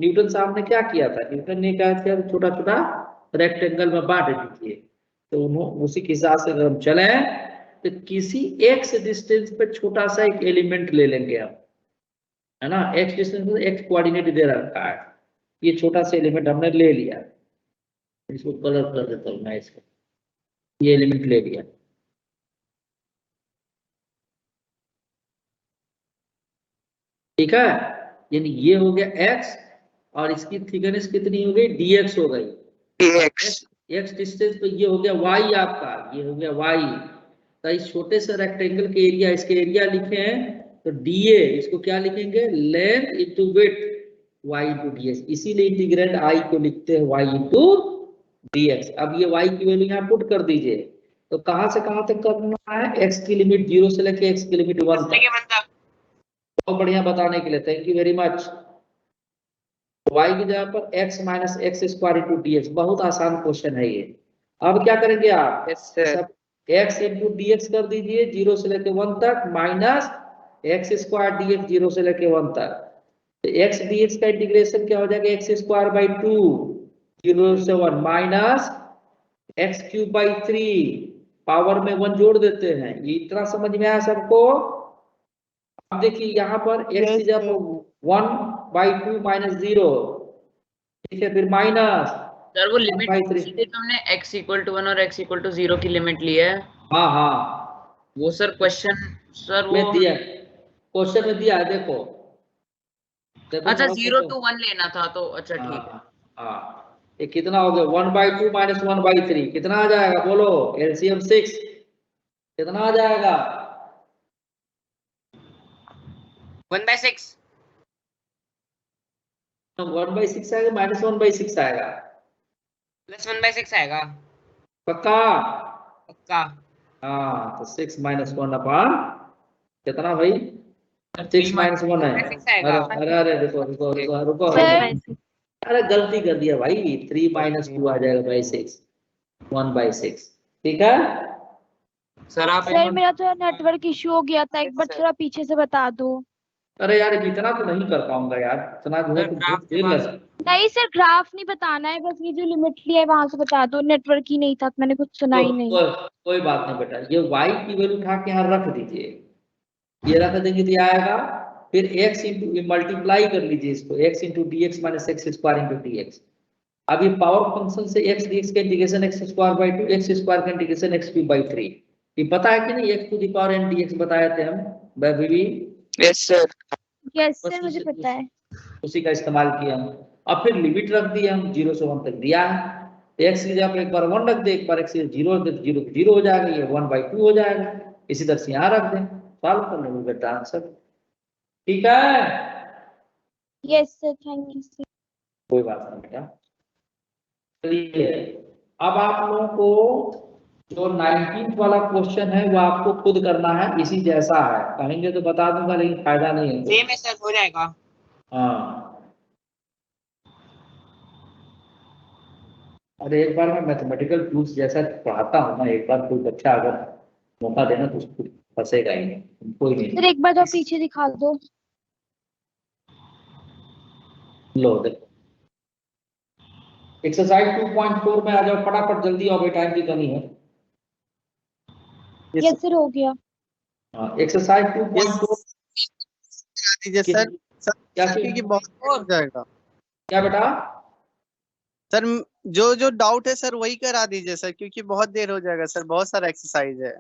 न्यूटन साहब ने क्या किया था, न्यूटन ने कहा था छोटा छोटा रेक्टेंगल में बांट दीजिए। तो उन्होंने उसी के हिसाब से अगर हम चले तो किसी x डिस्टेंस पे छोटा सा एक एलिमेंट ले लेंगे हम, है ना। x डिस्टेंस में x कोऑर्डिनेट दे रखा है, ये छोटा सा एलिमेंट हमने ले लिया। इसको कलर कर देता हूँ मैं इसको, ये एलिमेंट ले लिया। ठीक है, यानी ये हो गया x और इसकी थिकनेस कितनी हो गई, dx हो गई। dx. x डिस्टेंस पे ये हो गया y आपका, ये हो गया y। तो इस छोटे से रेक्टेंगल के एरिया, इसके एरिया लिखे हैं तो dA, इसको क्या लिखेंगे, length into width y into dx, इसीलिए इंटीग्रेंड I को लिखते हैं y इनटू dx। अब ये y की वैल्यू यहाँ पुट कर दीजिए। तो कहां से कहां तक करना है, x की लिमिट 0 से लेके x की लिमिट 1 तक। बहुत बढ़िया बताने के लिए, thank you very much. y की जगह पर x minus x square into dx, बहुत आसान क्वेश्चन है ये। अब क्या करेंगे आप, Yes, sir. सब x इंटू dx कर दीजिए 0 से लेके 1 तक, माइनस एक्स स्क्वायर dx 0 से लेके 1 तक। तो x dx का इंटीग्रेशन क्या हो जाएगा, एक्स स्क्वायर बाई 2 0 से 1 minus x cube by 3, power में 1 जोड़ देते हैं। ये इतना समझ में आया सबको? अब देखिए यहाँ पर x की जगह 1/2 माइनस 0, ठीक है, फिर माइनस सर वो लिमिट हमने x इक्वल टू 1 और x इक्वल टू 0 की लिमिट ली है। हाँ हाँ वो सर क्वेश्चन सर में वो दिया, क्वेश्चन में दिया है, देखो अच्छा 0 to 1 लेना था तो अच्छा ठीक है। हाँ ये कितना हो गया, 1/2 माइनस 1/3 कितना आ जाएगा, बोलो एलसीएम 6 कितना आ जाएगा, 1/6 1/6 आएगा, -1/6 आएगा, +1/6 आएगा। पक्का? पक्का। हाँ, तो 6 - 1 अपॉन कितना भाई? 6 - 1 है। अरे रुको रुको रुको रुको, अरे गलती कर दिया भाई, 3 - 2 आ जाएगा बाई 6, 1/6। ठीक है सर आप सर मेरा थोड़ा नेटवर्क इशू हो गया था, एक बार थोड़ा पीछे से बता दो। अरे यार इतना तो नहीं कर पाऊंगा यार, इतना जो है तो बहुत देर लग। नहीं सर, ग्राफ नहीं बताना है, बस ये जो लिमिट लिया है वहां से बता दो। नेटवर्क ही नहीं था, मैंने कुछ सुना ही नहीं। कोई बात नहीं बेटा, ये y की वैल्यू उठा के यहाँ रख दीजिए, ये रख देंगे तो आएगा, फिर x इंटू मल्टीप्लाई कर लीजिए इसको, x into d x minus x square into d x. अब ये पावर फंक्शन से x dx का integration x square by 2, x square का इंटीग्रेशन x क्यूब बाई 3, ये पता है कि नहीं? x to the power n dx बताए थे हम baby. Yes sir. Yes sir, मुझे पता है। उसी का इस्तेमाल किया हम। अब फिर लिमिट रख दी हम, 0 से 1 तक दिया है, x की जगह एक बार 1 रख दे, एक बार x की 0 रख दे, 0 0 हो जाएगा, ये 1/2 हो जाएगा। इसी तरह से यहाँ रख दें, सॉल्व कर लेंगे बेटा आंसर। ठीक है? Yes sir, thank you sir. कोई बात नहीं बेटा। चलिए अब आप लोगों को जो 19th वाला क्वेश्चन है वो आपको खुद करना है, इसी जैसा है, कहेंगे तो बता दूंगा लेकिन फायदा नहीं है। सेम है सर, हो जाएगा। हाँ, अरे एक बार मैं मैथमेटिकल टूल्स जैसा पढ़ाता हूँ ना, एक बार कोई बच्चा अगर मौका देना तो उसको फंसेगा ही नहीं, कोई नहीं। सर एक बार तो पीछे दिखा दो। लो देखो, एक्सरसाइज 2.4 में आ जाओ फटाफट, जल्दी आओ भाई, टाइम की कमी है। यस सर, हो गया। एक्सरसाइज 2.4 दीजिए सर। क्या क्योंकि बहुत हो जाएगा। क्या बेटा? सर जो डाउट है सर वही करा दीजिए सर, क्योंकि बहुत देर हो जाएगा सर, बहुत सारा एक्सरसाइज है,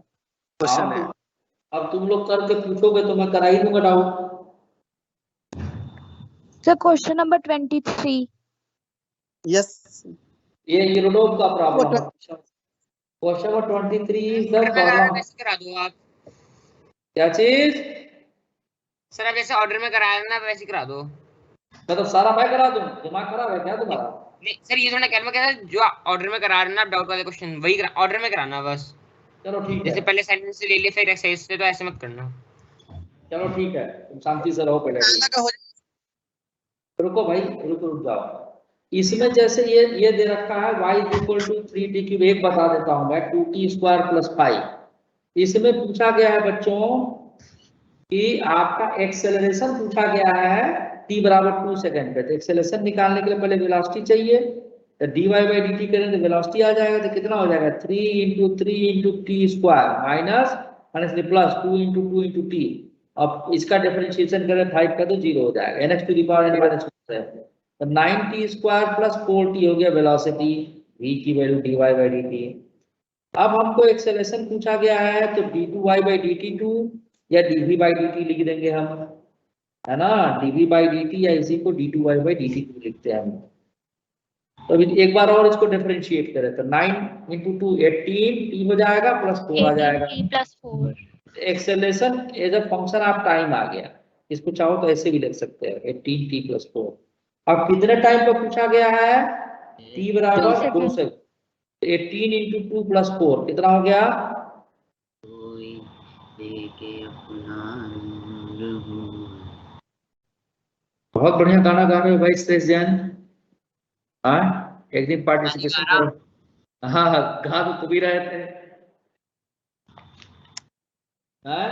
क्वेश्चन है। अब तुम लोग करके पूछोगे तो मैं करा ही दूंगा doubt. Sir question number 23। Yes, ये यूरोडोप का प्रॉब्लम है। Question number 23 is the problem. करा दो आप। क्या चीज? सर आप जैसे ऑर्डर में कराया ना वैसे करा दो। मैं तो सारा मैं करा दूं, दिमाग खराब है क्या तुम्हारा? नहीं सर, ये थोड़ा कहना क्या है, जो ऑर्डर में करा रहे ना डाउट वाले क्वेश्चन वही ऑर्डर में कराना बस। चलो ठीक है, जैसे पहले सेंटेंस से ले ले फिर एक्सरसाइज से, तो ऐसे मत करना। चलो ठीक है, तुम शांति से रहो पहले। रुको भाई, रुक जाओ। इसमें जैसे ये दे रखा है y इक्वल टू 3t³, एक बता देता हूं मैं, 2t² + 5। इसमें पूछा गया है बच्चों कि आपका एक्सेलरेशन पूछा गया है t बराबर 2 सेकंड पे। तो एक्सेलरेशन निकालने के लिए पहले वेलोसिटी चाहिए, तो dy/dt करें तो वेलोसिटी आ जाएगा, तो कितना हो जाएगा 3 × 3 × t² माइनस प्लस 2 × 2 × t। अब इसका डिफरेंशिएशन करें 5 का तो 0 हो जाएगा, n⁻⁻⁴ तो 9t² + 4t हो गया वेलोसिटी, v की वैल्यू dy/dt। अब हमको एक्सेलरेशन पूछा गया है तो d2y/dt2 या dv/dt लिख देंगे हम, है ना, dv/dt या इसी को d2y/dt2 लिखते हैं हम। तो अभी एक बार और इसको डिफरेंशिएट करें तो 9 × 2 18 t हो जाएगा प्लस 4 आ जाएगा। Acceleration as a function of time आ गया, इसको चाहो तो ऐसे भी लिख सकते हैं 18t + 4। अब कितने टाइम पे पूछा गया है? t बराबर 2 सेकंड। 18 × 2 + 4 कितना हो गया? बहुत बढ़िया गाना गा रहे हो भाई श्रेष्ठ जैन। हाँ, एक दिन पार्टिसिपेशन करो। हाँ गा तो भी रहे थे। हाँ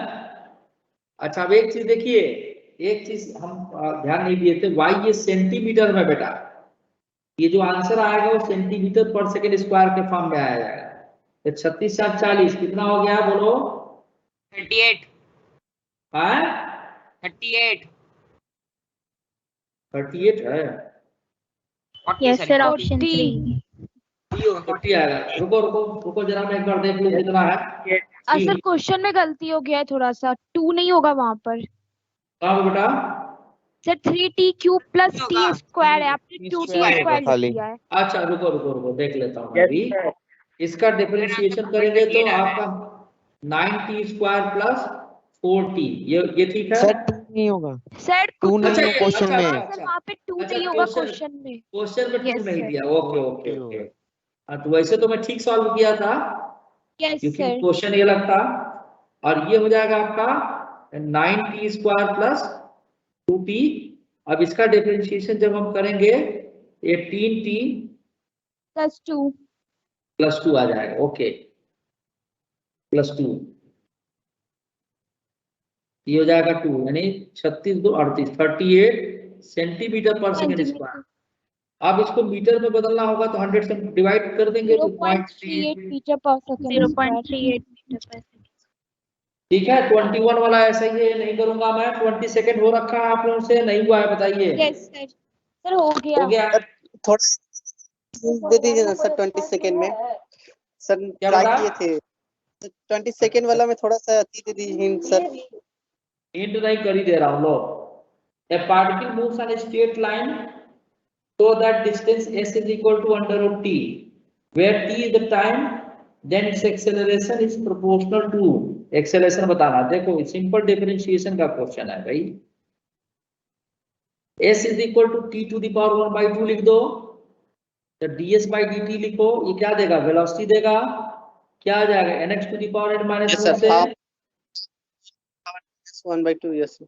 अच्छा, अब एक चीज देखिए, एक चीज हम ध्यान नहीं दिए थे, y ये सेंटीमीटर में बेटा, ये जो आंसर आएगा वो सेंटीमीटर/सेकंड² के फॉर्म में आ जाएगा। तो 36 × 40 कितना हो गया बोलो? 38। हाँ 38 है। Yes sir, option 3। 40 आएगा। रुको जरा, मैं एक बार देख लूं कितना है। सर क्वेश्चन में गलती हो गया है थोड़ा सा, 2 नहीं होगा वहां पर। कहाँ बेटा? सर 3t³ + t² है, आपने 2t² लिख दिया है। अच्छा रुको देख लेता हूँ अभी। इसका डिफरेंशिएशन करेंगे तो आपका 9t² + 4t, ये ठीक है? सर 2 नहीं होगा, सर 2 नहीं है क्वेश्चन में। वहाँ पे 2 नहीं होगा क्वेश्चन में। क्वेश्चन में 2 नहीं दिया। ओके तो वैसे तो मैं ठीक सॉल्व किया था Yes, क्योंकि sir. क्वेश्चन ये लगता, और ये हो जाएगा आपका 9t स्क्वायर प्लस 2t। अब इसका डिफरेंशिएशन जब हम करेंगे 18t +2. प्लस 2 आ जाएगा। ओके, प्लस 2 ये हो जाएगा 2, यानी 36 2 38 38 सेंटीमीटर पर सेकेंड स्क्वायर। अब इसको मीटर में बदलना होगा तो 100 से डिवाइड कर देंगे तो 0.38 meter per second. 0.38 meter per second. ठीक है। 21 वाला ऐसा ही है, नहीं करूंगा मैं। 20 सेकंड हो रखा है आप लोगों से, नहीं हुआ है बताइए। Yes, sir. Sir, हो गया. हो गया। थोड़ा दे दीजिए ना सर 20 सेकेंड में। सर क्या ट्राई बता? किए थे 20 सेकेंड वाला में थोड़ा सा दे दीजिए हिंट सर। हिंट नहीं कर ही दे रहा हूँ लो। A particle moves on a straight line so that distance s is equal to under root t, where t is the time, then its acceleration is proportional to acceleration बताना। देखो simple differentiation का question है भाई। s is equal to t to the power 1/2 लिख दो, तो ds by dt लिखो। ये क्या देगा? वेलोसिटी देगा। क्या आ जाएगा? nx to the power n minus 1 से 1/2। यस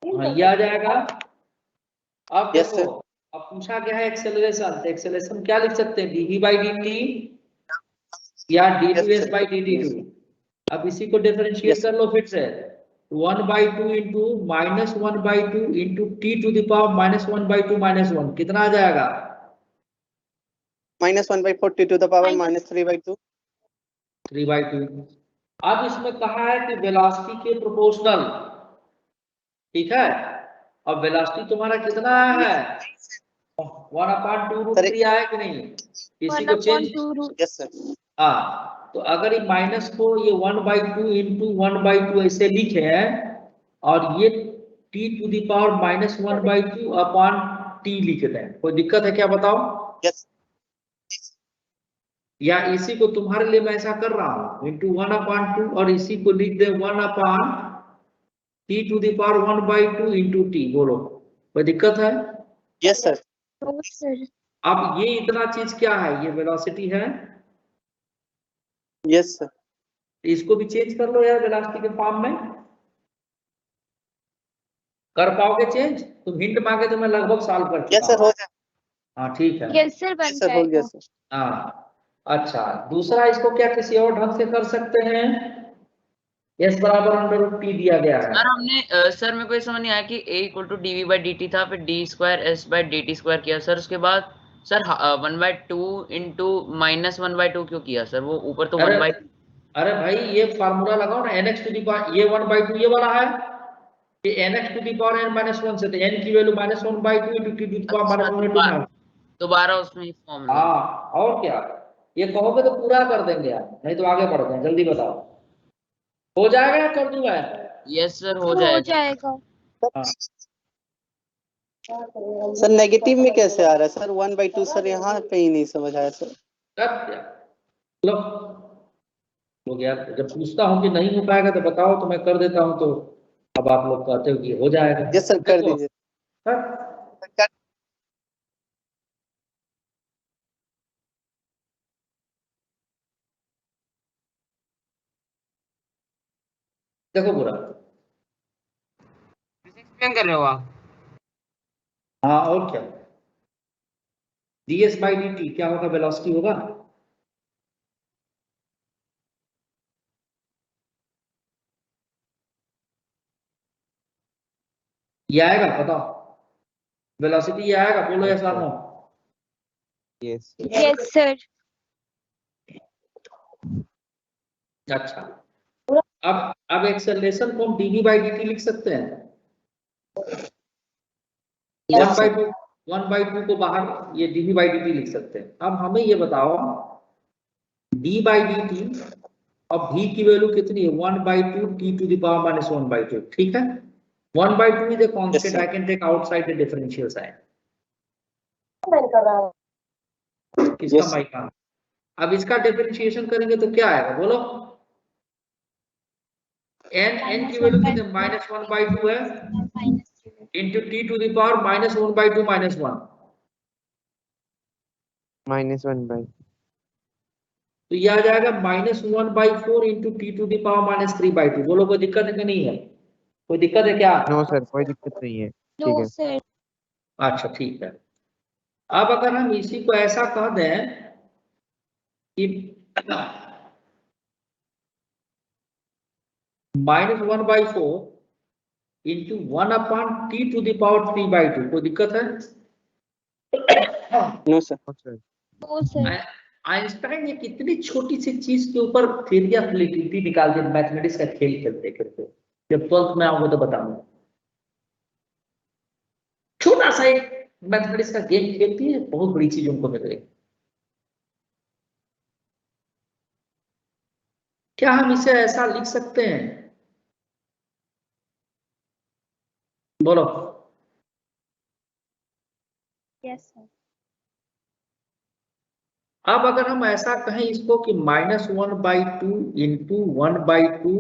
हाँ, ये आ जाएगा। अब Yes, देखो अब पूछा क्या है एक्सेलरेशन, तो एक्सेलरेशन क्या लिख सकते हैं? dv by dt या d2s by dt2। अब इसी को डिफरेंशिएट Yes, कर लो फिर से। 1/2 into -1/2 into t to the power -1/2 -1 कितना आ जाएगा? -1/4 t to the power -3/2। 3/2। अब इसमें कहा है कि वेलोसिटी के प्रोपोर्शनल, ठीक है। अब वेलोसिटी तुम्हारा कितना है? 1/2√3 आया कि नहीं? इसी को चेंज। 1/2 yes sir. हाँ, तो अगर ये माइनस को ये 1/2 इंटू 1/2 ऐसे लिखे हैं और ये t to the power -1/2 upon t लिख दें, कोई दिक्कत है क्या बताओ? यस या इसी को तुम्हारे लिए मैं ऐसा कर रहा हूँ इंटू 1/2 और इसी को लिख दे 1/t to the power 1/2 into t। बोलो कोई दिक्कत है? Yes sir. sir. अब ये इतना चीज क्या है? ये वेलोसिटी है। Yes sir. इसको भी चेंज कर लो यार वेलोसिटी के फॉर्म में। कर पाओगे चेंज? तुम हिंट मांगे तो मैं लगभग सॉल्व कर चुका यस सर हूं। हो जाए। हाँ ठीक है। Yes, sir. बन सर हो गया जाएगा. सर। हाँ अच्छा, दूसरा इसको क्या किसी और ढंग से कर सकते हैं? s बराबर √t दिया गया है। सर हमने सर मेरे को ये समझ नहीं आया कि a equal to dv by dt था, फिर d square s by dt square किया सर, उसके बाद सर 1/2 इंटू -1/2 क्यों किया सर? वो ऊपर तो 1/2। अरे भाई ये फार्मूला लगाओ ना, nx टू दी पावर, ये 1/2 ये वाला है, ये nx to the power n -1 से, तो n की value -1/2 into t to the power -1/2। दोबारा उसमें ही फॉर्म। हाँ और क्या, ये कहोगे तो पूरा कर देंगे यार, नहीं तो आगे बढ़ते हैं। जल्दी बताओ, हो जाएगा या कर दूं मैं? यस सर हो हो जाएगा। जाएगा. हाँ। सर नेगेटिव में कैसे आ रहा है सर 1/2? सर यहाँ पे ही नहीं समझ आया सर। लो हो गया। जब पूछता हूँ कि नहीं हो पाएगा तो बताओ तो मैं कर देता हूँ, तो अब आप लोग कहते हो कि हो जाएगा। यस सर कर दीजिए। देखो पूरा। एक्सप्लेन कर रहे हो आप? हाँ और क्या, ds बाई dt क्या होगा? वेलोसिटी होगा। ये आएगा, बताओ वेलोसिटी ये आएगा, बोलो या सानो। Yes Yes, sir. अच्छा, अब एक्सेलरेशन को हम dv बाई dt लिख सकते हैं। 1/2 को बाहर ये dv बाई dt लिख सकते हैं। अब हमें ये बताओ d बाई dt अब v की वैल्यू कितनी है? 1/2 t टू द पावर -1/2। ठीक है, 1/2 is a constant, I can take outside the differential sign. किसका माइक ऑन? अब इसका डिफरेंशिएशन करेंगे तो क्या आएगा बोलो? n की वैल्यू कितनी? -1/2 है into t to the power -1/2 -1। -1/2 तो ये आ जाएगा -1/4 into t to the power -3/2। बोलो कोई दिक्कत है कि नहीं है? कोई दिक्कत है क्या? नो सर, कोई दिक्कत नहीं है, ठीक नो है। सर। अच्छा ठीक है। अब अगर हम इसी को ऐसा कह दें कि -1/4 इंटू 1/t⁻³ कोई दिक्कत है? No sir. No sir. Einstein ने कितनी छोटी सी चीज के ऊपर थ्योरी ऑफ रिलेटिविटी निकाल दी, मैथमेटिक्स का खेल खेलते खेलते। जब 12th में आऊंगा तो बताऊंगा। छोटा सा एक मैथमेटिक्स का गेम खेलती है, बहुत बड़ी चीज उनको मिल गई। क्या हम इसे ऐसा लिख सकते हैं? बोलो। Yes sir. अब अगर हम ऐसा कहें इसको कि -1/2 इंटू 1/2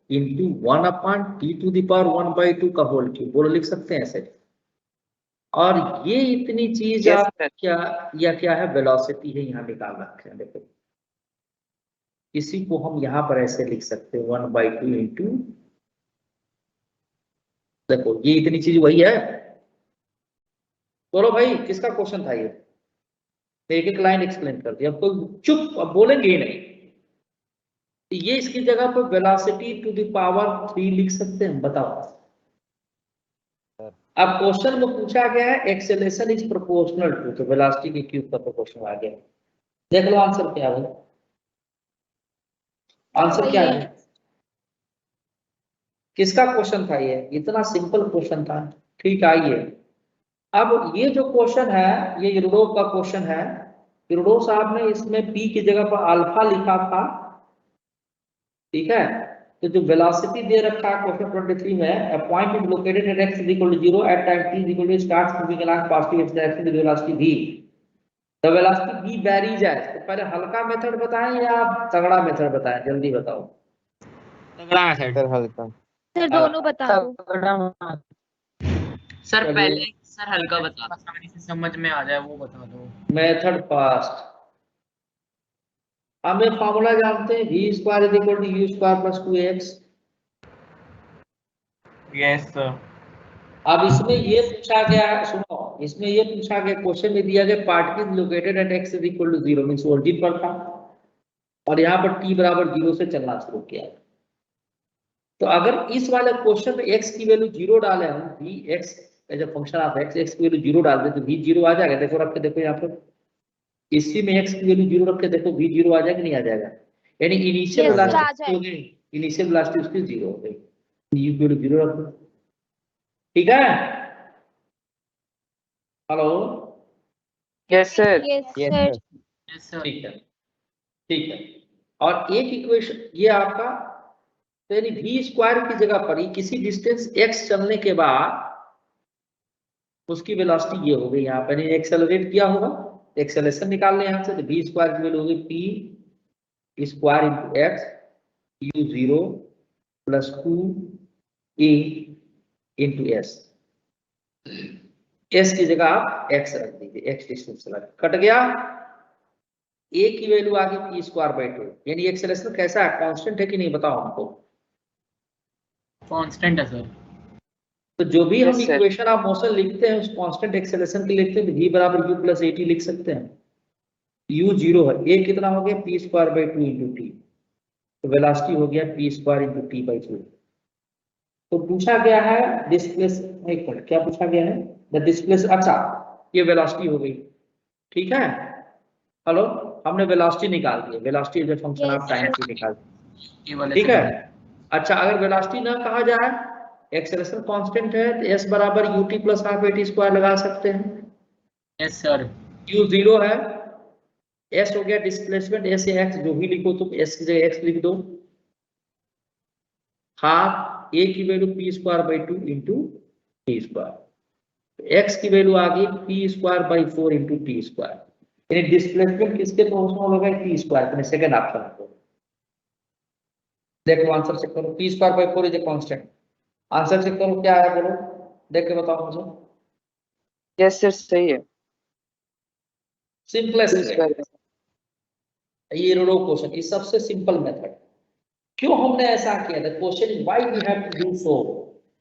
इंटू 1/t⁻1/2 का होल क्यूब, बोलो लिख सकते हैं ऐसे। और ये इतनी चीज Yes, आप sir. क्या है? वेलोसिटी है, यहाँ निकाल रखे हैं। देखो इसी को हम यहाँ पर ऐसे लिख सकते हैं 1/2 इंटू, देखो ये इतनी चीज वही है। बोलो भाई किसका क्वेश्चन था ये? एक एक लाइन एक्सप्लेन कर दिया। अब कोई चुप, अब बोलेंगे ही नहीं। ये इसकी जगह पर वेलोसिटी टू द पावर 3 लिख सकते हैं, बताओ। अब क्वेश्चन में पूछा गया है एक्सेलरेशन इज प्रोपोर्शनल टू, तो वेलोसिटी के क्यूब का क्वेश्चन आ गया। देख लो आंसर क्या है। आंसर क्या है? किसका क्वेश्चन था ये? इतना सिंपल क्वेश्चन था। ठीक आइए, अब ये जो क्वेश्चन है ये यूरोडोव का क्वेश्चन है। यूरोडोव साहब ने इसमें p की जगह पर अल्फा लिखा था, ठीक है। तो जो वेलोसिटी दे रखा है क्वेश्चन 23 में, a point is located at x = 0 at time t = starts moving along positive x direction with velocity v. The velocity v varies है। तो पहले हल्का मेथड बताएं या तगड़ा मेथड बताएं, जल्दी बताओ। तगड़ा मेथड। सर हल्का। सर दोनों बता दो। सर पहले सर हल्का बता दो, आसानी से समझ में आ जाए वो बता दो। Method fast. हम ये फार्मूला जानते हैं, v² = u² + 2x। Yes sir. अब इसमें ये पूछा गया है, सुनो, इसमें ये पूछा गया, क्वेश्चन में दिया गया particle located at x = 0 means origin पर था, और यहाँ पर t = 0 से चलना शुरू किया। तो अगर इस वाले क्वेश्चन में x की वैल्यू 0 डाले हम, vx as a function of x की वैल्यू 0 डाल दे तो v 0 आ जाएगा। देखो रख के देखो यहाँ पर, इसी में x की वैल्यू 0 रख के देखो v 0 आ जाएगा नहीं आ जाएगा? यानी इनिशियल Yes, sir, आ वेलोसिटी जाएगा। हो गई, इनिशियल वेलोसिटी उसकी 0 हो गई, u की वैल्यू 0 रख दो। ठीक है? Hello, Yes, sir. Yes yes sir. Sir. Yes sir. ठीक है, ठीक है। और एक इक्वेशन ये आपका, तो यानी v² की जगह पर ही किसी डिस्टेंस x चलने के बाद उसकी वेलोसिटी ये हो गई, यहाँ पर एक्सेलरेट किया होगा, एक्सेलरेशन निकाल लें यहाँ से। तो v² की वैल्यू होगी p² × x u0 + 2a × s। s की जगह आप x रख दीजिए, x डिस्टेंस लगा, कट गया। a की वैल्यू आ गई p²/2, यानी एक्सेलरेशन कैसा है? कांस्टेंट है कि नहीं, बताओ हमको। कांस्टेंट है सर। तो जो भी हम Yes, sir. Equation of motion लिखते हैं उस कांस्टेंट एक्सेलरेशन के लिखते हैं, तो v = u + at लिख सकते हैं। u 0 है, a कितना हो गया? p² / 2 × t, तो वेलोसिटी हो गया p² × t/2। तो पूछा गया है डिस्प्लेस, एक मिनट, क्या पूछा गया है? द डिस्प्लेस, अच्छा ये वेलोसिटी हो गई, ठीक है। हेलो, हमने वेलोसिटी निकाल दी, velocity is a function of time की निकाल दी, ये वाले ठीक से है। अच्छा अगर वेलोसिटी ना कहा जाए, एक्सेलरेशन कांस्टेंट है, तो s = ut + ½ at² लगा सकते हैं। Yes sir. u 0 है, s हो गया डिस्प्लेसमेंट, s या x जो भी लिखो तुम, s की जगह x लिख दो, हाफ a की वैल्यू p² / 2 × t², x की वैल्यू आ गई p² / 4 × t², यानी डिस्प्लेसमेंट किसके प्रोपोर्शनल होगा? t², सेकंड ऑप्शन को देखो, आंसर चेक करो। p² / 4 is a constant, answer check करो क्या आया, बोलो देख के बताओ मुझे। Yes, sir. सही है। सिंपलेस्ट P² वे, ये रो क्वेश्चन, ये सबसे सिंपल मेथड। क्यों हमने ऐसा किया था? Question is why we have to do so,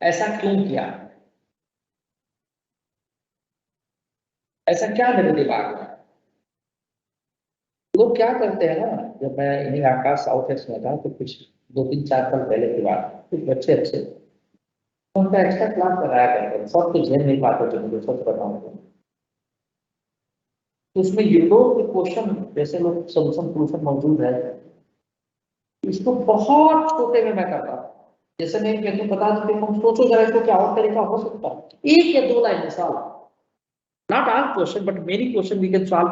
ऐसा क्यों किया, ऐसा क्या मेरे दिमाग में। लोग क्या करते हैं ना, जब मैं इन्हीं आकाश साउथ एक्स में था तो कुछ 2-3-4 साल पहले की बात, कुछ बच्चे अच्छे उनका एक्स्ट्रा क्लास कराया करते हैं, सब कुछ झेल नहीं पाते थे, मुझे सच बताऊं तो उसमें यूरोप के क्वेश्चन जैसे लोग सोल्यूशन प्रूफन मौजूद है, इसको बहुत छोटे में मैं करता हूँ। जैसे मैं तो बता देते हम सोचो जरा इसको क्या और तरीका हो सकता है, 1 या 2 लाइन में solve, not all question but many question we can solve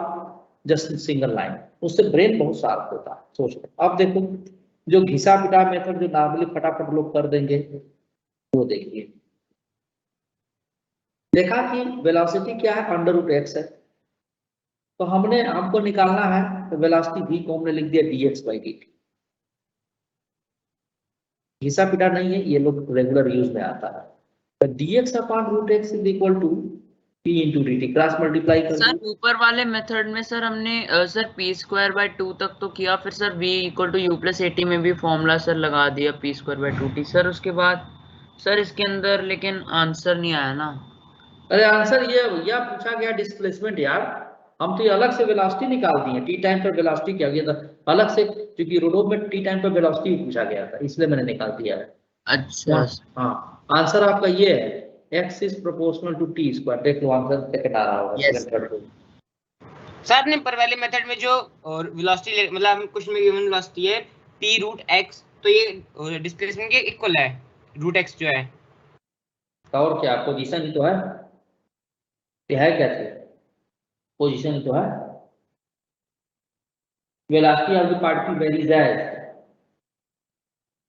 just in single line, उससे ब्रेन बहुत शार्प होता है। सोचो अब देखो जो घिसा पिटा मेथड जो नॉर्मली फटाफट लोग कर देंगे वो देखिए, देखा कि वेलोसिटी क्या है, √x है, तो हमको निकालना है तो वेलोसिटी v को हमने लिख दिया dx/dt। घिसा पिटा नहीं है, ये लोग रेगुलर यूज में आता है, तो dx/√x is equal to p into dt, cross multiply कर सर ऊपर वाले मेथड में सर हमने सर p²/2 तक तो किया, फिर सर v = u + 80 में भी फॉर्मूला सर लगा दिया p²/2t सर, उसके बाद सर इसके अंदर लेकिन आंसर नहीं आया ना। अरे आंसर ये भैया पूछा गया डिस्प्लेसमेंट यार, हम तो ये अलग से वेलोसिटी निकाल दिए, टी टाइम पर वेलोसिटी क्या गया था अलग से, क्योंकि रोडो में टी टाइम पर वेलोसिटी पूछा गया था इसलिए मैंने निकाल दिया है। अच्छा हाँ आंसर आपका ये है x is proportional to t², देख लो आंसर सेकंड आ रहा होगा। सर आपने पर वाले मेथड में जो वेलोसिटी मतलब हम कुछ में गिवन वेलोसिटी है p√x, तो ये डिस्प्लेसमेंट के इक्वल है √x जो है, और क्या पोजीशन ही तो है, ये है क्या चीज, पोजीशन ही तो है, velocity of the particle varies as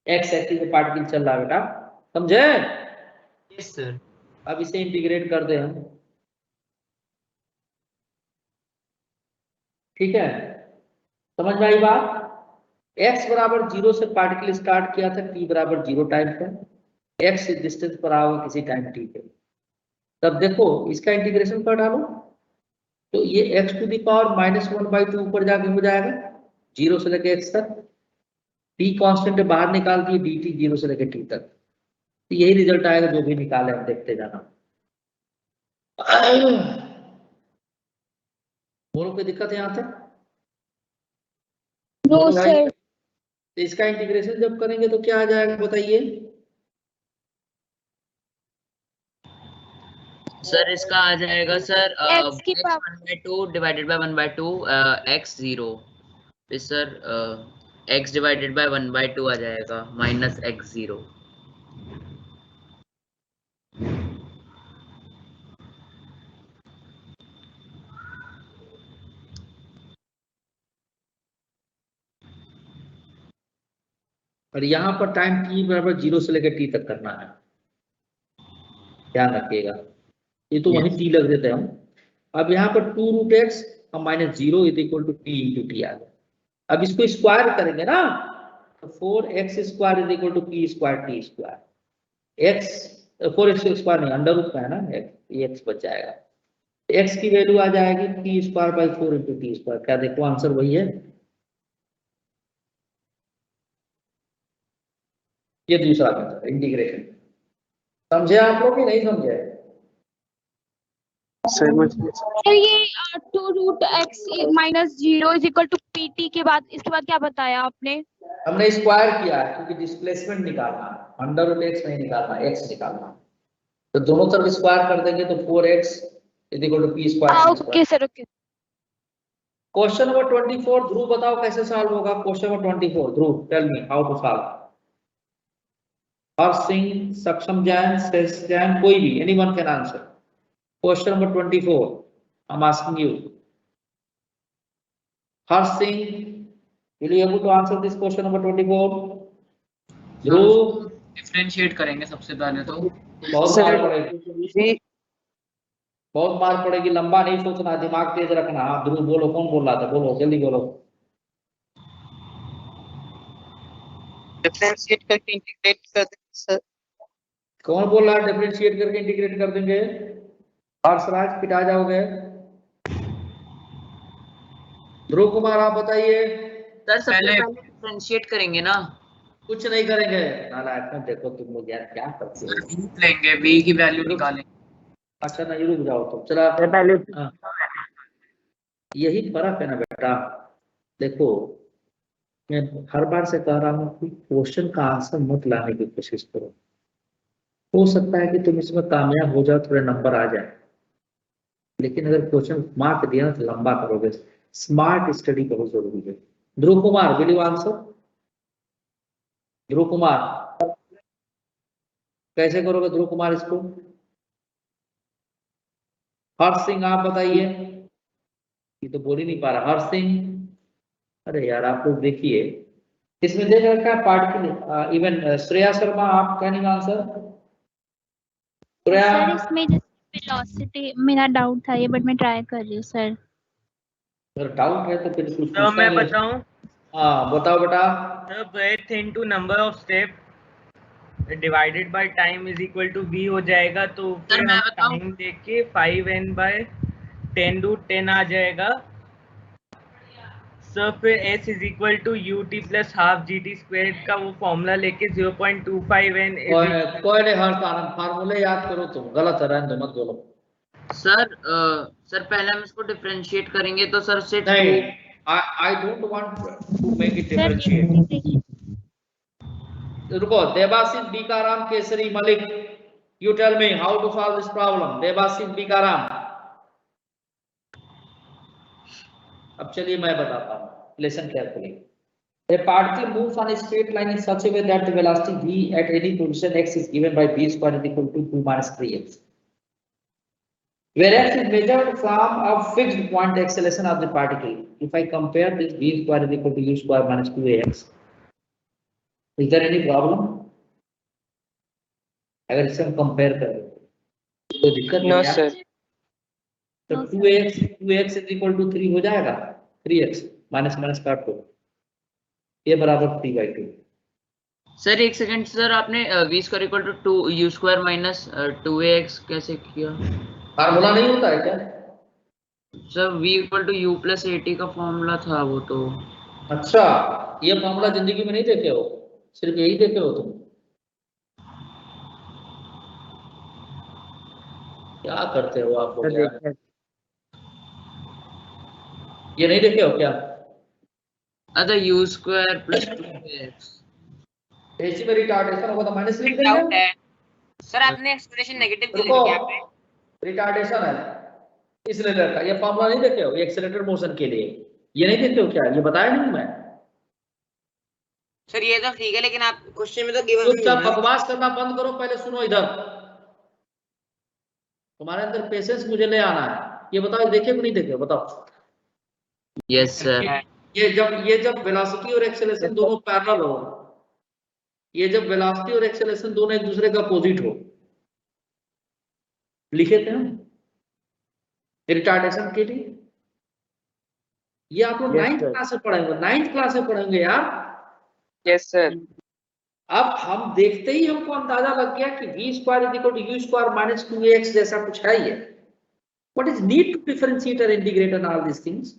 x axis पे पार्टिकल चल रहा है बेटा, समझे? Yes sir. अब इसे इंटीग्रेट कर दे हम, ठीक है, समझ में आई बात? x बराबर 0 से पार्टिकल स्टार्ट किया था, t बराबर 0 टाइम पर, x डिस्टेंस पर आओगे किसी टाइम t पे, तब देखो इसका इंटीग्रेशन कर डालो तो ये x टू द पावर -1/2 ऊपर जाके हो जाएगा 0 से लेके x तक, t कांस्टेंट बाहर निकाल दिए dt 0 से लेके t तक, तो यही रिजल्ट आएगा जो भी निकाले हम देखते जाना। बोलो कोई दिक्कत है यहाँ तक? No sir. तो इसका इंटीग्रेशन जब करेंगे तो क्या आ जाएगा बताइए? सर इसका आ जाएगा सर x की power x/2 divided by 1/2 x0, फिर सर x डिवाइडेड बाय 1/2 आ जाएगा -x0। और यहाँ पर टाइम t बराबर 0 से लेकर t तक करना है, ध्यान रखिएगा, ये तो वही t लग देते हैं हम। अब यहाँ पर 2√x और -0 is equal to t into T आ गया। अब इसको स्क्वायर करेंगे ना तो 4x² is equal to p²t², x 4x² नहीं अंडर का है ना, x बच जाएगा, x की वैल्यू आ जाएगी p²/4 इंटू t², क्या देखो आंसर वही है। ये दूसरा मेथड इंटीग्रेशन, समझे आप लोग कि नहीं समझे? तो ये 2√x -0 is equal to pt के बाद इसके बाद क्या बताया आपने? हमने स्क्वायर किया है क्योंकि डिस्प्लेसमेंट निकालना, √x नहीं निकालना, x निकालना, तो दोनों तरफ स्क्वायर कर देंगे तो 4x is equal to p²। Okay sir okay. Question number 24 Dhruv बताओ कैसे सॉल्व होगा? Question number 24 Dhruv tell me how to solve. Harsh Singh, Saksham Jain, Shesh Jain, कोई भी anyone can answer. Question number 24 I am asking you. Harsh Singh, will you able to answer this question number 24? Dhruv differentiate करेंगे सबसे पहले तो बहुत मार पड़ेगी, बहुत मार पड़ेगी, लंबा नहीं सोचना, दिमाग तेज रखना। हाँ ध्रुव बोलो, कौन बोल रहा था, बोलो जल्दी बोलो। डिफरेंशिएट करके इंटीग्रेट कर देंगे सर। कौन बोल रहा है डिफरेंशिएट करके इंटीग्रेट कर देंगे? हर्षराज पिटा जाओगे। ध्रुव कुमार आप बताइए। सर सबसे पहले पहले डिफरेंशिएट करेंगे ना। कुछ नहीं करेंगे नालायक में, देखो तुम लोग यार क्या करते हो। रूट लेंगे, v की वैल्यू निकालेंगे। अच्छा नहीं रुक जाओ तुम, चला पहले हाँ, यही फर्क है ना बेटा। देखो मैं हर बार से कह रहा हूँ कि क्वेश्चन का आंसर मत लाने की कोशिश करो। हो सकता है कि तुम इसमें कामयाब हो जाओ, थोड़े नंबर आ जाए, लेकिन अगर क्वेश्चन मार्क दिया ना तो लंबा करोगे। स्मार्ट स्टडी बहुत जरूरी है। Dhruv Kumar will you answer? ध्रुव कुमार कैसे करोगे ध्रुव कुमार इसको? हर्ष सिंह आप बताइए। ये तो बोल ही नहीं पा रहा हर्ष सिंह। अरे यार आप लोग देखिए इसमें देख रखा है पार्ट इवन श्रेया शर्मा, आप can you answer? Shreya sir इसमें जैसे वेलोसिटी मेरा डाउट था ये, बट मैं ट्राई कर रही हूँ सर। अगर डाउट है तो फिर कुछ तो मैं बताऊं? हाँ बताओ बेटा। The breadth into number of step divided by time is equal to v हो जाएगा, तो फिर मैं हम बताऊं? टाइम लेके 5n by 10 रूट 10 आ जाएगा। सर फिर s is equal to ut plus half gt squared का वो फॉर्मूला लेके 0.25n कोई नहीं हर्ष आनंद, फार्मूले याद करो तुम, गलत है रहने दो मत बोलो। सर सर पहले हम इसको डिफरेंशिएट करेंगे तो सर से नहीं I don't want to make it differentiate. रुको Debashish Bikaram Kesari Malik, you tell me how to solve this problem. Debashish Bikaram, अब चलिए मैं बताता हूँ, listen carefully. A particle moves on a straight line in such a way that the velocity v at any position x is given by v square is equal to 2 minus 3x, where x is measured from a fixed point acceleration of the particle. If I compare this, v square is equal to u square minus 2ax. Is there any problem? अगर इसे हम compare करें तो दिक्कत no नहीं है। Sir. तो 2x is equal to 3 हो जाएगा, 3x माइनस माइनस काट दो, ये बराबर 3/2। सर एक सेकंड सर, आपने v square equal to 2 u square minus 2ax कैसे किया? फार्मूला नहीं होता है क्या? Sir v equal to u plus at का फॉर्मूला था वो तो। अच्छा ये मामला जिंदगी में नहीं देखे हो, सिर्फ यही देखे हो तुम? क्या करते हो आप लोग यार? ये नहीं देखे हो क्या? अरे u square plus 2ax AC में रिटार्डेशन होगा तो माइनस लिख डाउट देंगे। है सर, आपने एक्सप्रेशन नेगेटिव क्यों रुको, लिखी आपने? रिटार्डेशन है इसलिए लड़का, ये फॉर्मूला नहीं देखे हो? ये एक्सेलरेटेड मोशन के लिए ये नहीं देखे हो क्या? ये बताया नहीं मैं? सर ये तो ठीक है, लेकिन आप क्वेश्चन में तो गिवन चुपचाप बकवास करना बंद करो, पहले सुनो इधर। तुम्हारे अंदर पेशेंस मुझे ले आना है। ये बताओ देखे कि नहीं देखे? बताओ। Yes sir. ये जब वेलोसिटी और एक्सेलरेशन दोनों पैरेलल हो, ये जब वेलोसिटी और एक्सेलरेशन दोनों एक दूसरे का अपोजिट हो, लिखे थे हम रिटार्डेशन के लिए। ये आप लोग 9th क्लास में पढ़ेंगे, 9th क्लास में पढ़ेंगे यार। Yes sir. अब हम देखते ही हमको अंदाजा लग गया कि v square is equal to u square minus 2ax जैसा कुछ है ये। What is need to differentiate or integrate on all these things?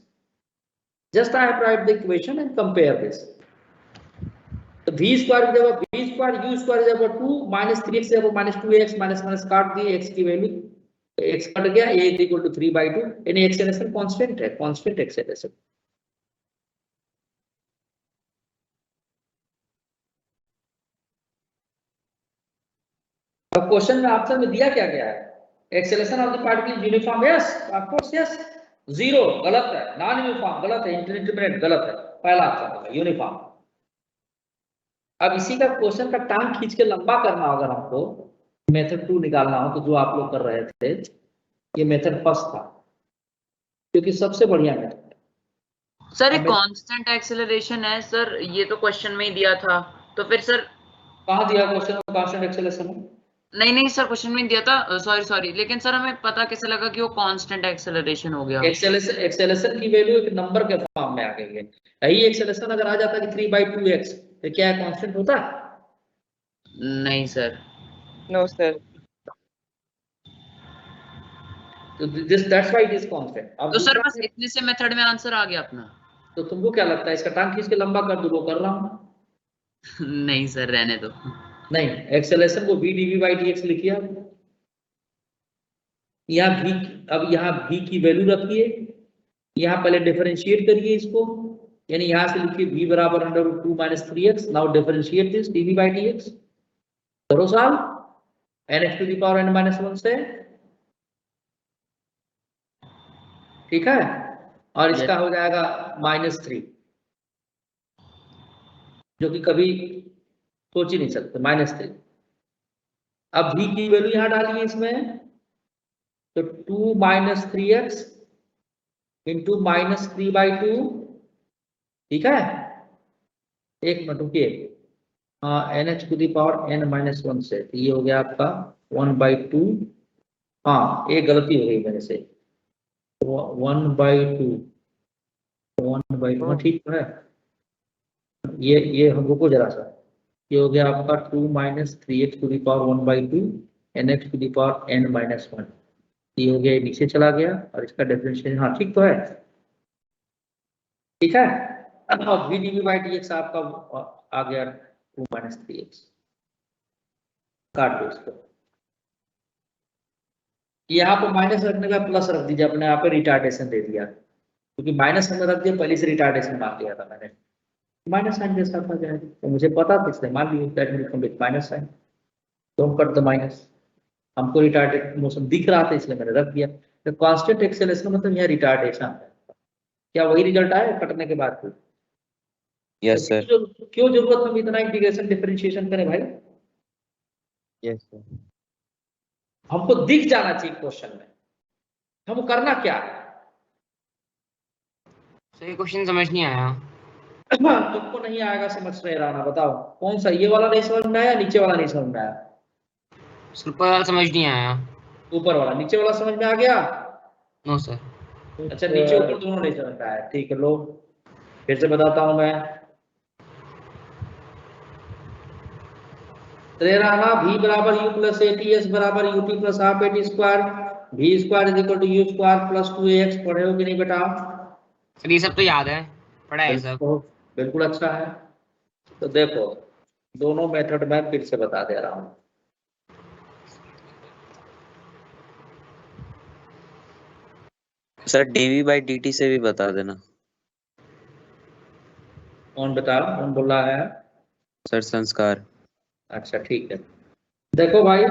Just I have to write the equation and compare this. तो v square is equal v square u square is equal to minus 3x is equal minus 2ax minus minus काट दिए x की value, x cut गया, a is equal to 3/2, यानी acceleration constant है, constant acceleration. अब question में answer में दिया क्या गया है? Acceleration of the particle uniform, yes of course yes. Zero गलत है, नॉन यूनिफॉर्म गलत है, इंडिटरमिनेट गलत है, पहला ऑप्शन है यूनिफॉर्म। अब इसी का क्वेश्चन का टाइम खींच के लंबा करना होगा हमको, मेथड 2 निकालना हो, तो जो आप लोग कर रहे थे ये मेथड फर्स्ट था, क्योंकि सबसे बढ़िया मेथड। सर एक कांस्टेंट एक्सेलरेशन है सर, ये तो क्वेश्चन में ही दिया था, तो फिर सर कहाँ दिया क्वेश्चन में कांस्टेंट एक्सेलरेशन? नहीं सर क्वेश्चन में दिया था, सॉरी, लेकिन सर हमें पता कैसे लगा कि वो कांस्टेंट एक्सेलरेशन हो गया? एक्सेलरेशन की वैल्यू एक नंबर के फॉर्म में आ गई है। यही एक्सेलरेशन अगर आ जाता कि 3/2x तो क्या है, कांस्टेंट होता? नहीं सर। No sir. तो that's why it is constant. तो सर बस इतने से मेथड में आंसर आ गया अपना? तो तुमको क्या लगता है इसका टांग खींच के लंबा कर दूं? वो कर रहा हूँ। नहीं सर, रहने दो। नहीं, एक्सेलरेशन को v dv by dx लिखिए आप। यहाँ v, अब यहाँ v की वैल्यू रखिए, यहाँ पहले डिफरेंशिएट करिए इसको, यानी यहाँ से लिखिए v बराबर √2 - 3x। Now differentiate this dv by dx। करो साल nx to the power n - 1 से, ठीक है। और इसका हो जाएगा -3, जो कि कभी सोच ही नहीं सकते, -3। अब v की वैल्यू यहाँ डालिए इसमें, तो 2 - 3x इंटू -3/2, ठीक है। एक मिनट रुकिए, NH to the power n - 1 से, तो ये हो गया आपका 1/2। हाँ, एक गलती हो गई मेरे से, 1/2, 1/2 ठीक है। ये हम रुको जरा सा, ये हो गया आपका 2 - 3x to the power 1/2 NX to the power n - 1। ये हो गया, नीचे चला गया, और इसका डिफरेंशिएशन, हाँ ठीक तो है, ठीक है। अब v dv by dx आपका आ गया 2 - 3x। काट दो इसको, यहाँ पर माइनस रखने का प्लस रख दीजिए, अपने यहाँ पे रिटार्डेशन दे दिया, क्योंकि माइनस हमने रख दिया, पहले से रिटार्डेशन मान लिया था मैंने, माइनस साइन के साथ आ जाएगा, तो मुझे पता था इसलिए मान लिया that will come with minus sign. Don't cut the minus, हमको रिटार्डेड मोशन दिख रहा था इसलिए मैंने रख दिया। तो कांस्टेंट एक्सेलरेशन मतलब यहाँ रिटार्डेशन है। क्या वही रिजल्ट आया कटने के बाद? Yes sir. क्यों जरूरत हम इतना इंटीग्रेशन डिफरेंशिएशन करें भाई? Yes sir. हमको दिख जाना चाहिए क्वेश्चन में, हमको करना क्या है? सर ये क्वेश्चन समझ नहीं आया। तुमको नहीं आएगा समझ रहे राना, बताओ कौन सा, ये वाला नहीं समझ में आया, नीचे वाला नहीं समझ में आया? ऊपर वाला समझ नहीं आया। ऊपर वाला, नीचे वाला समझ में आ गया? No sir. अच्छा, नीचे ऊपर दोनों नहीं समझ में आया, ठीक है। लो फिर से बताता हूं मैं, राना v बराबर u प्लस एटी, s बराबर ut plus half a t square, v square is equal to u square plus 2ax। पढ़े हो कि नहीं बेटा? सर ये सब तो याद है, पढ़ा है सब। बिल्कुल अच्छा है। तो देखो, दोनों मेथड मैं फिर से बता दे रहा हूं। सर dv by dt से भी बता देना। कौन बता, कौन बोल रहा है? सर संस्कार। अच्छा ठीक है, देखो भाई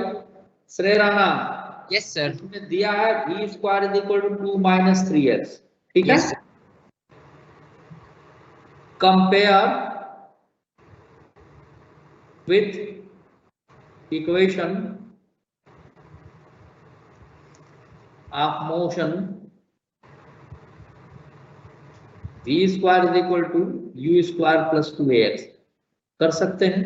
श्रेय राणा। Yes sir. इसमें दिया है v square is equal to 2 - 3x, ठीक है। Compare with equation of motion v square is equal to u square plus 2ax। कर सकते हैं?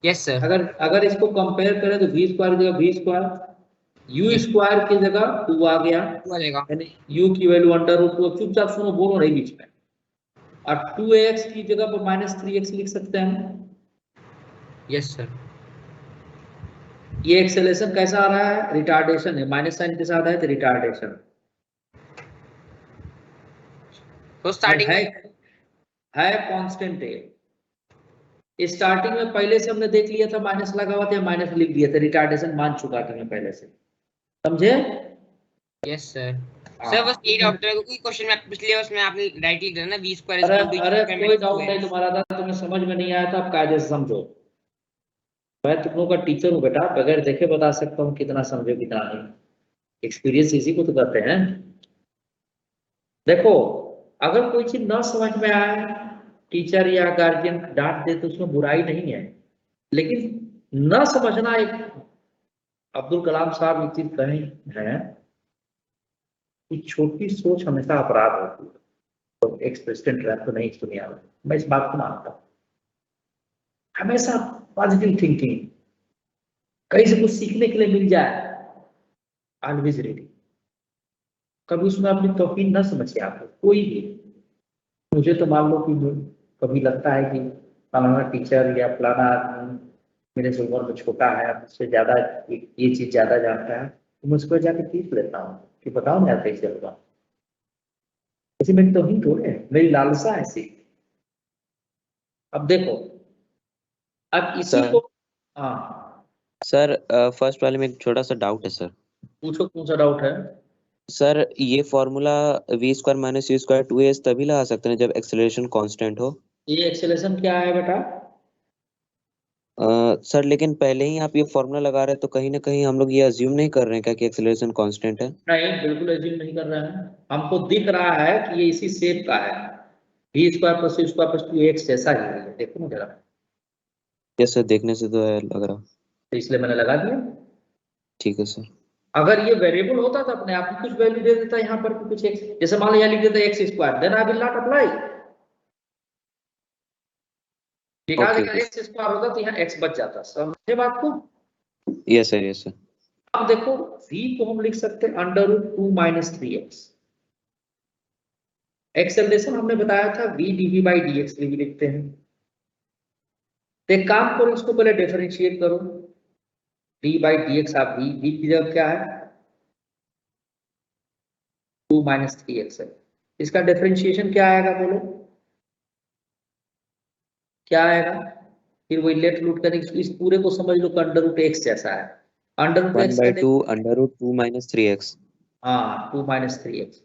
Yes sir. अगर इसको कंपेयर करें तो v स्क्वायर की जगह v स्क्वायर, u स्क्वायर की जगह 2 आ गया, यानी u की वैल्यू √2। चुपचाप सुनो, बोलो नहीं बीच में। और 2ax की जगह पर -3x लिख सकते हैं। Yes sir. ये एक्सेलरेशन कैसा आ रहा है? रिटार्डेशन है, माइनस साइन के साथ है तो रिटार्डेशन। तो स्टार्टिंग है कांस्टेंट है। स्टार्टिंग में पहले से हमने देख लिया था, माइनस लगा हुआ था, माइनस लिख दिया था, रिटार्डेशन मान चुका था मैं पहले से, समझे? Yes sir. सर बस ये डाउट है क्योंकि क्वेश्चन में पिछले उसमें आपने राइट लिख दिया ना v square is equal to. अरे कोई डाउट नहीं तुम्हारा था, तुम्हें समझ में नहीं आया था, आप कायदे से समझो। मैं तुम लोगों का टीचर हूँ बेटा, बगैर देखे बता सकता हूँ कितना समझो कितना नहीं। एक्सपीरियंस इसी को तो करते हैं। देखो, अगर कोई चीज ना समझ में आए, टीचर या गार्जियन डांट दे तो उसमें बुराई नहीं है, लेकिन न समझना एक, अब्दुल कलाम साहब एक चीज कहे हैं कि छोटी सोच हमेशा अपराध होती है। तो एक्स प्रेसिडेंट रहा तो नहीं इस दुनिया में, मैं इस बात को मानता हूँ। हमेशा पॉजिटिव थिंकिंग, कहीं से कुछ सीखने के लिए मिल जाए, ऑलवेज रेडी। कभी उसमें अपनी तौहीन न समझिए आपको कोई भी। मुझे तो मान लो कि कभी लगता है कि फलाना टीचर या फलाना आदमी मेरे से उम्र में छोटा है, मुझसे ज्यादा ये चीज ज्यादा जानता है, तो मैं उसको जाके पूछ लेता हूँ कि बताओ ना कैसे होगा। इसी में तो हिंट हो रहे हैं, मेरी लालसा ऐसी। अब देखो, अब इसी सर। को, हाँ सर फर्स्ट वाले में एक छोटा सा डाउट है सर। पूछो, कौन सा डाउट है? सर ये formula v square minus u square 2as तभी लगा सकते हैं जब एक्सेलरेशन कांस्टेंट हो। ये एक्सेलेरेशन क्या है बेटा? सर लेकिन पहले ही आप ये फॉर्मूला लगा रहे हैं तो कहीं ना कहीं हम लोग ये अज्यूम नहीं कर रहे हैं क्या कि एक्सेलरेशन कांस्टेंट है? नहीं, बिल्कुल एज्यूम नहीं कर रहे हैं, हमको दिख रहा है कि ये इसी शेप का है, b square plus u square plus 2x जैसा ही है, देखो ना जरा। यस सर, देखने से तो है लग रहा। तो इसलिए मैंने लगा दिया। ठीक है सर। अगर ये वेरिएबल होता तो अपने आप ही कुछ वैल्यू दे देता यहाँ पर कुछ x, जैसे मान लो यहाँ लिख देता x square, then I will not apply. Because अगर x स्क्वायर होता तो यहाँ x बच जाता, समझे बात को? Yes sir, yes sir. अब देखो v को हम लिख सकते हैं under root 2 minus 3x। Acceleration हमने बताया था v dv बाई dx भी लिखते हैं। तो एक काम करो, इसको पहले डिफरेंशिएट करो, d बाई dx आप v की जगह क्या है 2 माइनस 3x है, इसका डिफरेंशिएशन क्या आएगा बोलो, क्या आएगा? फिर वही लेट लूट करेंगे, इस पूरे को समझ लो अंडर रूट x जैसा है, under root x 1/2 under root 2 minus 3x। हाँ 2 माइनस 3x।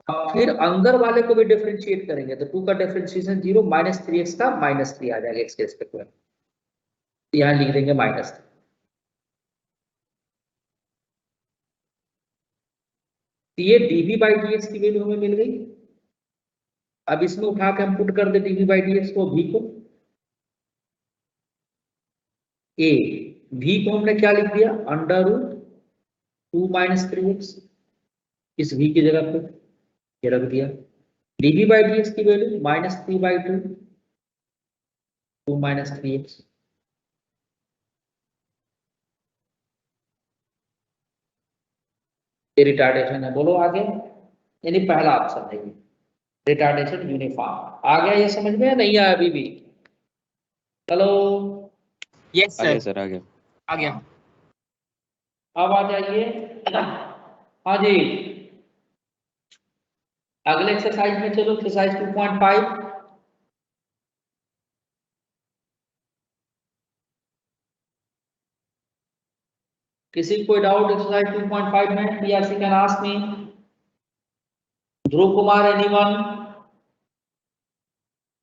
अब फिर अंदर वाले को भी डिफरेंशिएट करेंगे तो 2 का डिफरेंशिएशन 0, माइनस 3x का माइनस 3 आ जाएगा x के रिस्पेक्ट में, यहाँ लिख देंगे माइनस 3। ये dv बाई dx की वैल्यू हमें मिल गई। अब इसमें उठा के हम पुट कर दे dv बाई dx को, v को, a v को हमने क्या लिख दिया अंडर रूट 2 माइनस 3x, इस v की जगह पे ये रख दिया। dv बाई dx की वैल्यू माइनस 3/2 2 माइनस 3x। ये रिटार्डेशन है, बोलो आगे, यानी पहला ऑप्शन है ये, रिटार्डेशन यूनिफॉर्म। आ गया ये समझ में या नहीं आया अभी भी? चलो यस आ गया सर, सर, आ गया। आ गया। अब आ जाइए, हाँ जी अगले एक्सरसाइज में चलो, एक्सरसाइज 2.5। किसी को कोई डाउट एक्सरसाइज 2.5 में? PRC can ask me, Dhruv Kumar anyone?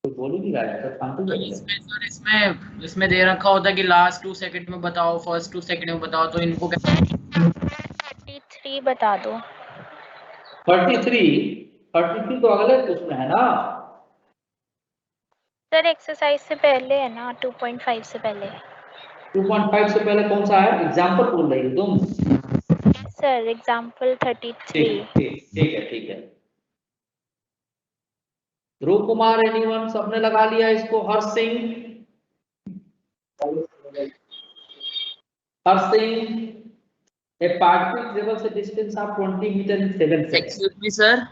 तो बोलो नहीं रहा है फालतू इसमें सर इसमें दे रखा होता है कि लास्ट 2 सेकंड में बताओ, फर्स्ट 2 सेकंड में बताओ, तो इनको 33 बता दो। 33 तो अगले उसमें है ना सर एक्सरसाइज से पहले है ना, 2.5 से पहले। 2.5 से पहले कौन सा है? एग्जाम्पल बोल रही हो तुम? Sir example 33। ठीक है। ध्रुव कुमार एनीवन? सबने लगा लिया इसको? Harsh Singh a particle travels a distance of 20 metre in 7 second. Excuse me sir.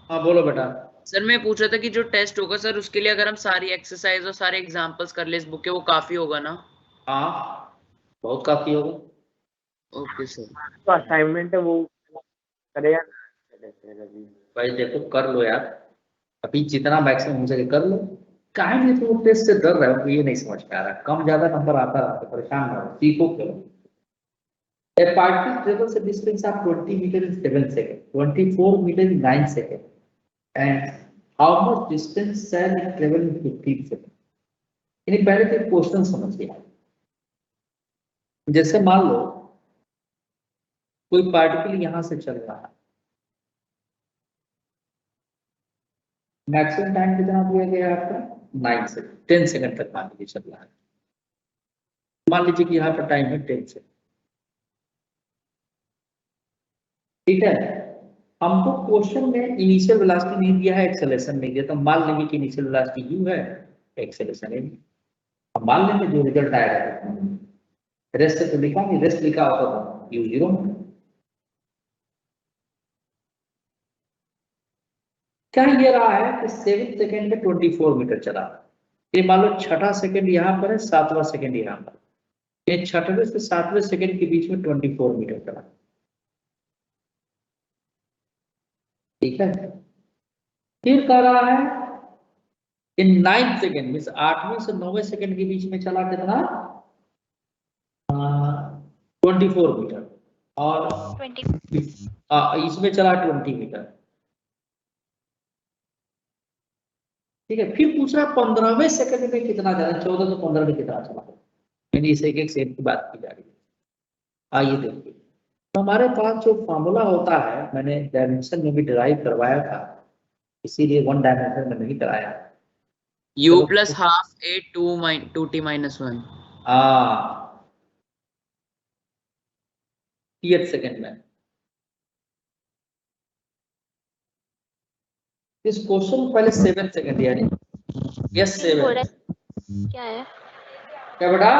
हाँ बोलो बेटा। सर मैं पूछ रहा था कि जो टेस्ट होगा सर उसके लिए अगर हम सारी एक्सरसाइज और सारे एग्जांपल्स कर ले इस बुक के, वो काफी होगा ना? हाँ बहुत काफी होगा। Okay sir. तो असाइनमेंट है वो करेगा। भाई देखो कर लो यार, अभी जितना मैक्सिमम हो सके कर लो। काहे नहीं तुम टेस्ट से डर रहे हो? ये नहीं समझ में आ रहा, कम ज्यादा नंबर आता रहा तो परेशान ना हो, सीखो करो। A particle travels a distance of 20 meters in 7 seconds, 24 meters in 9 seconds, and how much distance shall it travel in 15 seconds? यानी पहले तो क्वेश्चन समझिए। जैसे मान लो कोई पार्टिकल यहां से चल रहा है, मैक्सिमम टाइम कितना दिया गया है आपका? 9 सेकंड, 10 सेकंड तक मान लीजिए चल रहा है। मान लीजिए कि यहाँ पर टाइम है 10 सेकंड, ठीक है। हमको क्वेश्चन में इनिशियल वेलोसिटी नहीं दिया है, एक्सेलरेशन नहीं दिया, तो मान लेंगे कि इनिशियल वेलोसिटी u है, एक्सेलरेशन है। अब मान लेंगे जो रिजल्ट आएगा, रेस्ट तो लिखा नहीं, रेस्ट लिखा होता था u 0। क्या ये रहा है कि 7 सेकंड में 24 मीटर चला, ये मान लो छठा सेकंड यहाँ पर है, सातवां सेकंड यहाँ पर, ये छठवें से सातवें सेकंड के बीच में 24 मीटर चला, ठीक है। फिर कह रहा है इन 9 सेकेंड मीन्स 8वें से 9वें सेकेंड के बीच में चला कितना 24 मीटर और 20 इसमें चला 20 मीटर। ठीक है, फिर पूछ रहा 15वें सेकंड में कितना चला, 14 से 15 में कितना चला, यानी इस एक एक सेकंड की बात की जा रही है। आइए देखिए, तो हमारे पास जो फॉर्मूला होता है, मैंने डायमेंशन में भी डिराइव करवाया था, इसीलिए 1 डायमेंशन में नहीं कराया। u plus half a 2t minus 1 30 second में। इस क्वेश्चन पहले 7 सेकंड यानी यस 7 क्या है? क्या बेटा?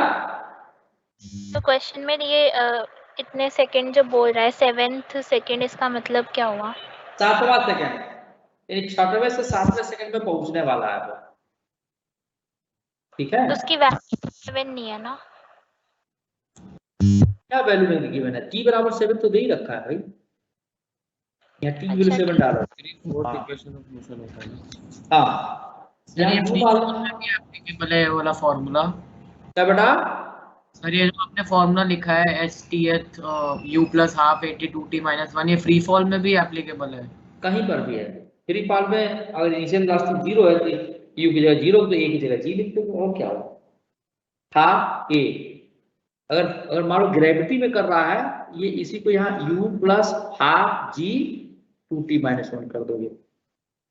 तो क्वेश्चन में ये इतने सेकंड जो बोल रहा है 7th सेकंड, इसका मतलब क्या हुआ? 7वां सेकंड, यानी 6वें से 7वें सेकंड में पहुंचने वाला है वो। ठीक है, तो उसकी वैल्यू 7 नहीं है ना? क्या वैल्यू नहीं लिखी मैंने? t बराबर 7 तो दे ही रखा है भाई, यहाँ t वैल्यू 7 डाला। हाँ, सर ये फ्री फॉर्म में भी एप्लीकेबल है वाला फॉर्मूला? क्या बेटा? सर ये जो आपने फॉर्मूला लिखा है STth u plus half 82t minus 1, ये फ्री फॉल में भी एप्लीकेबल है? कहीं पर भी है। फ्री फॉल में अगर इनिशियल वेलोसिटी 0 है तो u की जगह 0 तो a की जगह g लिख दो और क्या हो। हाफ a अगर मान लो ग्रेविटी में कर रहा है, ये इसी को यहाँ u plus half g 2t minus 1 कर दोगे।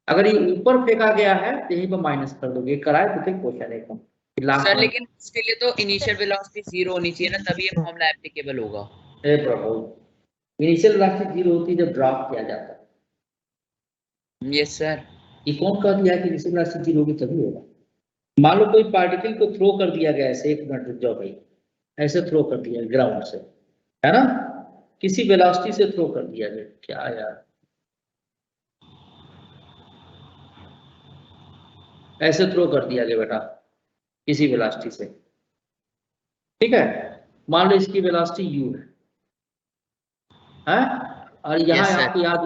अगर ये ऊपर फेंका गया है तो यहीं पर माइनस कर दोगे। कराए तो ठीक क्वेश्चन एकदम। सर लेकिन उसके लिए तो इनिशियल वेलोसिटी 0 होनी चाहिए ना, तभी ये फॉर्मूला एप्लीकेबल होगा। ए प्रभु, इनिशियल वेलोसिटी 0 होती है जब ड्रॉप किया जाता है। Yes sir. ये कौन कह दिया कि इनिशियल वेलोसिटी 0 होगी तभी होगा? मान लो कोई पार्टिकल को थ्रो कर दिया गया ऐसे, 1 मिनट रुक जाओ भाई, ऐसे थ्रो कर दिया ग्राउंड से, है ना, किसी वेलोसिटी से थ्रो कर दिया गया। क्या यार, ऐसे थ्रो कर दिया गया बेटा किसी वेलोसिटी से। ठीक है, मान लो इसकी वेलोसिटी u है, और यहाँ Yes, आपको याद,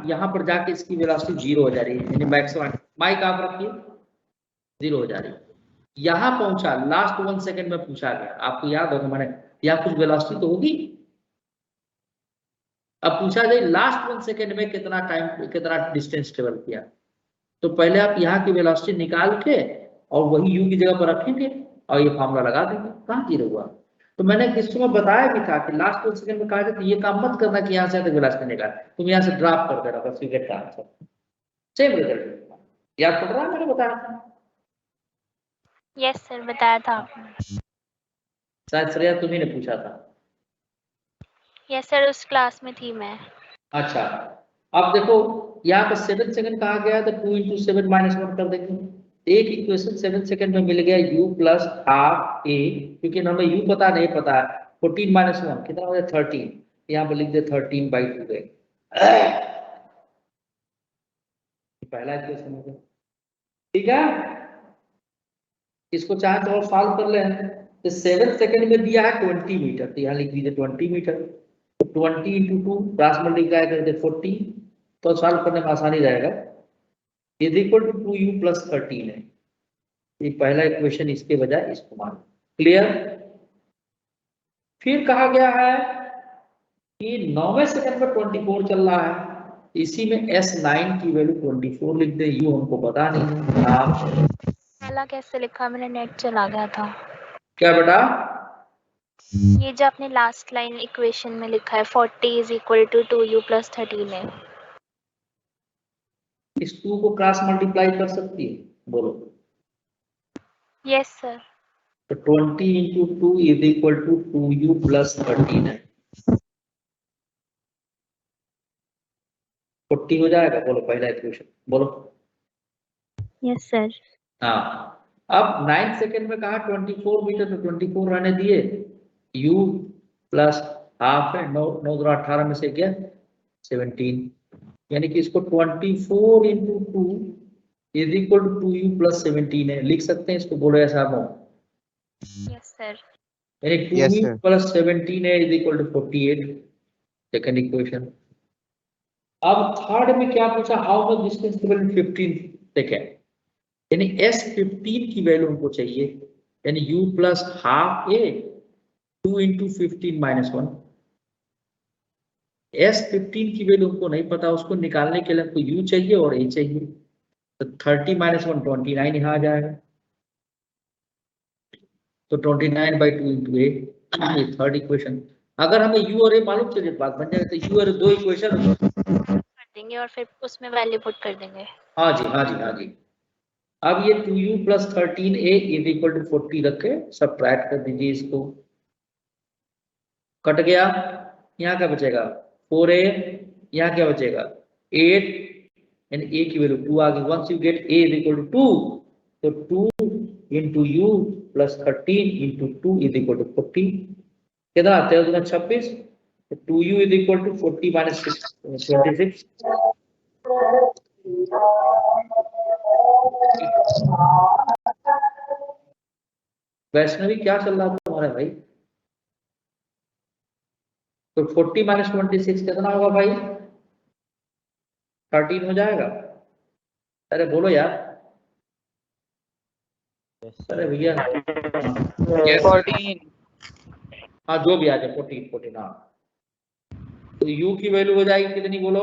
यहाँ पर जाके इसकी वेलोसिटी 0 हो जा रही है, यानी मैक्सिमम। माइक आप रखिए, 0 हो जा रही है। यहाँ पहुंचा, लास्ट 1 सेकंड में पूछा गया, आपको याद होगा मैंने यहाँ कुछ वेलोसिटी तो होगी। अब पूछा जाए लास्ट 1 सेकंड में कितना टाइम, कितना डिस्टेंस ट्रेवल किया, तो पहले आप यहाँ की वेलोसिटी निकाल के और वही u की जगह पर रखेंगे और ये फॉर्मूला लगा देंगे। कहाँ 0 हुआ? तो मैंने किस समय बताया भी था कि लास्ट 1 सेकंड में कहा जाए तो ये काम मत करना कि यहाँ से वेलोसिटी निकाल, तुम यहाँ से ड्रॉप कर देना, बस विकेट का आंसर सेम रिजल्ट। याद पड़ रहा है मैंने बताया था? यस सर, बताया था आपने। शायद श्रेया तुम्ही ने पूछा था। यस सर, उस क्लास में थी मैं। अच्छा, अब देखो यहाँ पर 7 सेकंड कहा गया है तो 2 × 7 - 1 कर देंगे। एक इक्वेशन 7 सेकंड में मिल गया u plus हाफ a, क्योंकि हमें u पता नहीं पता है। 14 - 1 कितना हो गया? 13। यहाँ पर लिख दे 13/2 गए। पहला इक्वेशन हो गया। ठीक है, इसको चाहे तो और सॉल्व कर ले। तो 7 सेकंड में दिया है 20 मीटर, तो यहाँ लिख दीजिए 20 मीटर। 20 × 2 क्रॉस मल्टीप्लाई कर दे 40, तो सॉल्व करने में आसानी रहेगा। इज इक्वल टू 2u + 13 है। ये पहला इक्वेशन, इसके बजाय इसको मान। क्लियर? फिर कहा गया है कि 9वें सेकंड में 24 चल रहा है, इसी में S9 की वैल्यू 24 लिख दे। यू हमको पता नहीं है। आप पहला कैसे लिखा? मैंने नेट चला गया था। क्या बेटा? ये जो आपने लास्ट लाइन इक्वेशन में लिखा है 40 = 2u + 13 है। इस 2 को क्रॉस मल्टीप्लाई कर सकती है? बोलो। Yes sir. तो 20 × 2 = 2u + 13 है। 40 हो जाएगा। बोलो पहला इक्वेशन बोलो। Yes sir. हाँ, अब 9 सेकंड में कहा 24 मीटर, तो 24 रहने दिए। u + हाफ है, 9 9 × 18 में से क्या 17, यानी कि इसको 24 × 2 = 2u + 17 है। लिख सकते हैं इसको? बोलो ऐसा हो। Yes sir. यानी 2u + 17 है = 48। Second equation. अब थर्ड में क्या पूछा, how much distance in 15 second, यानी S15 की वैल्यू हमको चाहिए, यानी U plus half A 2 into 15 minus 1। S15 की वैल्यू हमको नहीं पता, उसको निकालने के लिए हमको U चाहिए और A चाहिए, तो 30 माइनस 1 29 यहाँ आ जाएगा, तो 29/2 इंटू A, ये थर्ड इक्वेशन। अगर हमें U और A मालूम चले बात बन जाएगा, तो U और A दो इक्वेशन कर देंगे और फिर उसमें वैल्यू पुट कर देंगे। हाँ जी हाँ जी हाँ जी। अब ये 2U plus 13A is equal to 40 रखे, सब्ट्रैक्ट कर दीजिए इसको, कट गया, यहाँ क्या बचेगा 4A, यहाँ क्या बचेगा 8, एंड A की वैल्यू 2 आ गई। Once you get A is equal to 2, तो 2 into U plus 13 into 2 is equal to 40, कितना 13 26, तो 2U is equal to 40 minus 26। Vaishnavi क्या चल रहा था तुम्हारा भाई, तो 40 माइनस 26 कितना होगा भाई, 13 हो जाएगा। अरे बोलो यार, अरे भैया 14। हाँ जो भी आ जाए 14 हाँ, तो U की वैल्यू हो जाएगी कितनी बोलो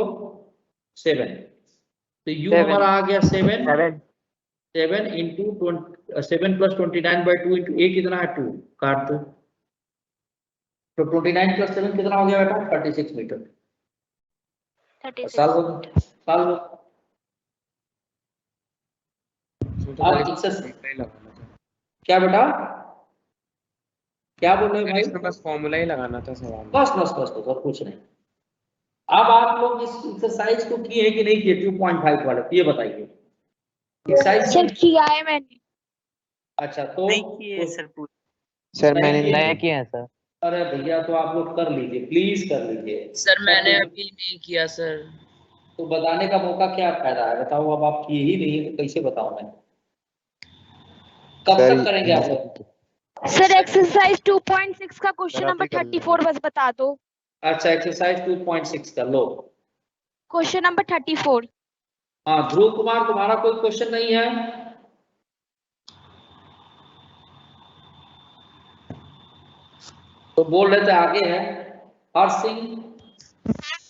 7, तो U हमारा आ गया 7 इंटू 7 प्लस 29/2 इंटू A कितना है 2, काट दो, तो 29 प्लस 7 कितना हो गया बेटा 36 मीटर। 36 साल हो क्या बेटा, क्या बोल रहे हैं भाई, इसमें बस फॉर्मूला ही लगाना था सवाल। बस बस बस बस और कुछ नहीं। अब आप लोग इस एक्सरसाइज को किए हैं कि नहीं किए 2.5 वाले, ये बताइए एक्सरसाइज सर किया है मैंने। अच्छा तो नहीं किए सर मैंने नहीं नया किया। किया है सर। अरे भैया तो आप लोग कर लीजिए, प्लीज कर लीजिए सर मैंने अभी नहीं किया सर। तो बताने का मौका क्या फायदा है बताओ, अब आप किए ही नहीं तो कैसे बताऊं मैं, कब सर तक करेंगे आप लोग। सर एक्सरसाइज 2.6 का क्वेश्चन नंबर 34 बस बता दो। अच्छा एक्सरसाइज 2.6 कर लो। Question number 34। हाँ ध्रुव कुमार तुम्हारा कोई क्वेश्चन नहीं है, तो बोल रहे थे आगे है। हर्ष सिंह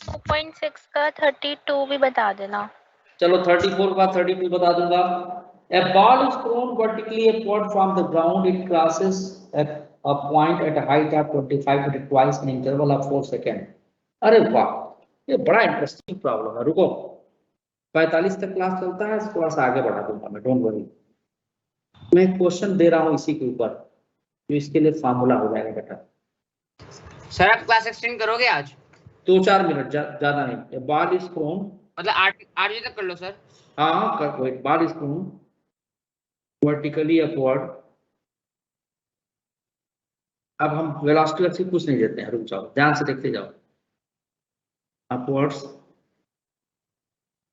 2.6 का 32 भी बता देना। चलो 34 का 32 बता दूंगा। A ball is thrown vertically upward from the ground. It crosses a point at a height of 25 meter twice in interval of 4 seconds. अरे वाह, ये बड़ा इंटरेस्टिंग प्रॉब्लम है। रुको 45 तक क्लास चलता है, थोड़ा सा आगे बढ़ा दूंगा मैं, डोंट वरी। मैं क्वेश्चन दे रहा हूँ इसी के ऊपर, जो इसके लिए फार्मूला हो जाएगा बेटा। सर आप क्लास एक्सटेंड करोगे आज? 2-4 मिनट ज्यादा नहीं। A ball is thrown, मतलब 8 बजे तक कर लो सर। हाँ कर, wait, ball is thrown vertically upward। अब हम वेलोसिटी से कुछ नहीं देते हैं, रुक जाओ ध्यान से देखते जाओ। Upwards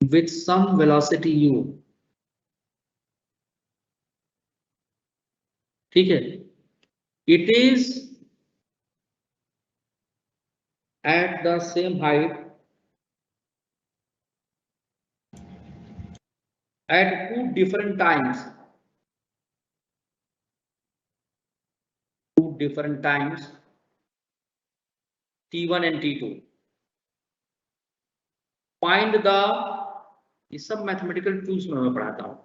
with some velocity u, ठीक है, it is at the same height at two different times, t1 and t2। find the, ये सब मैथमेटिकल टूल्स में मैं पढ़ाता हूँ।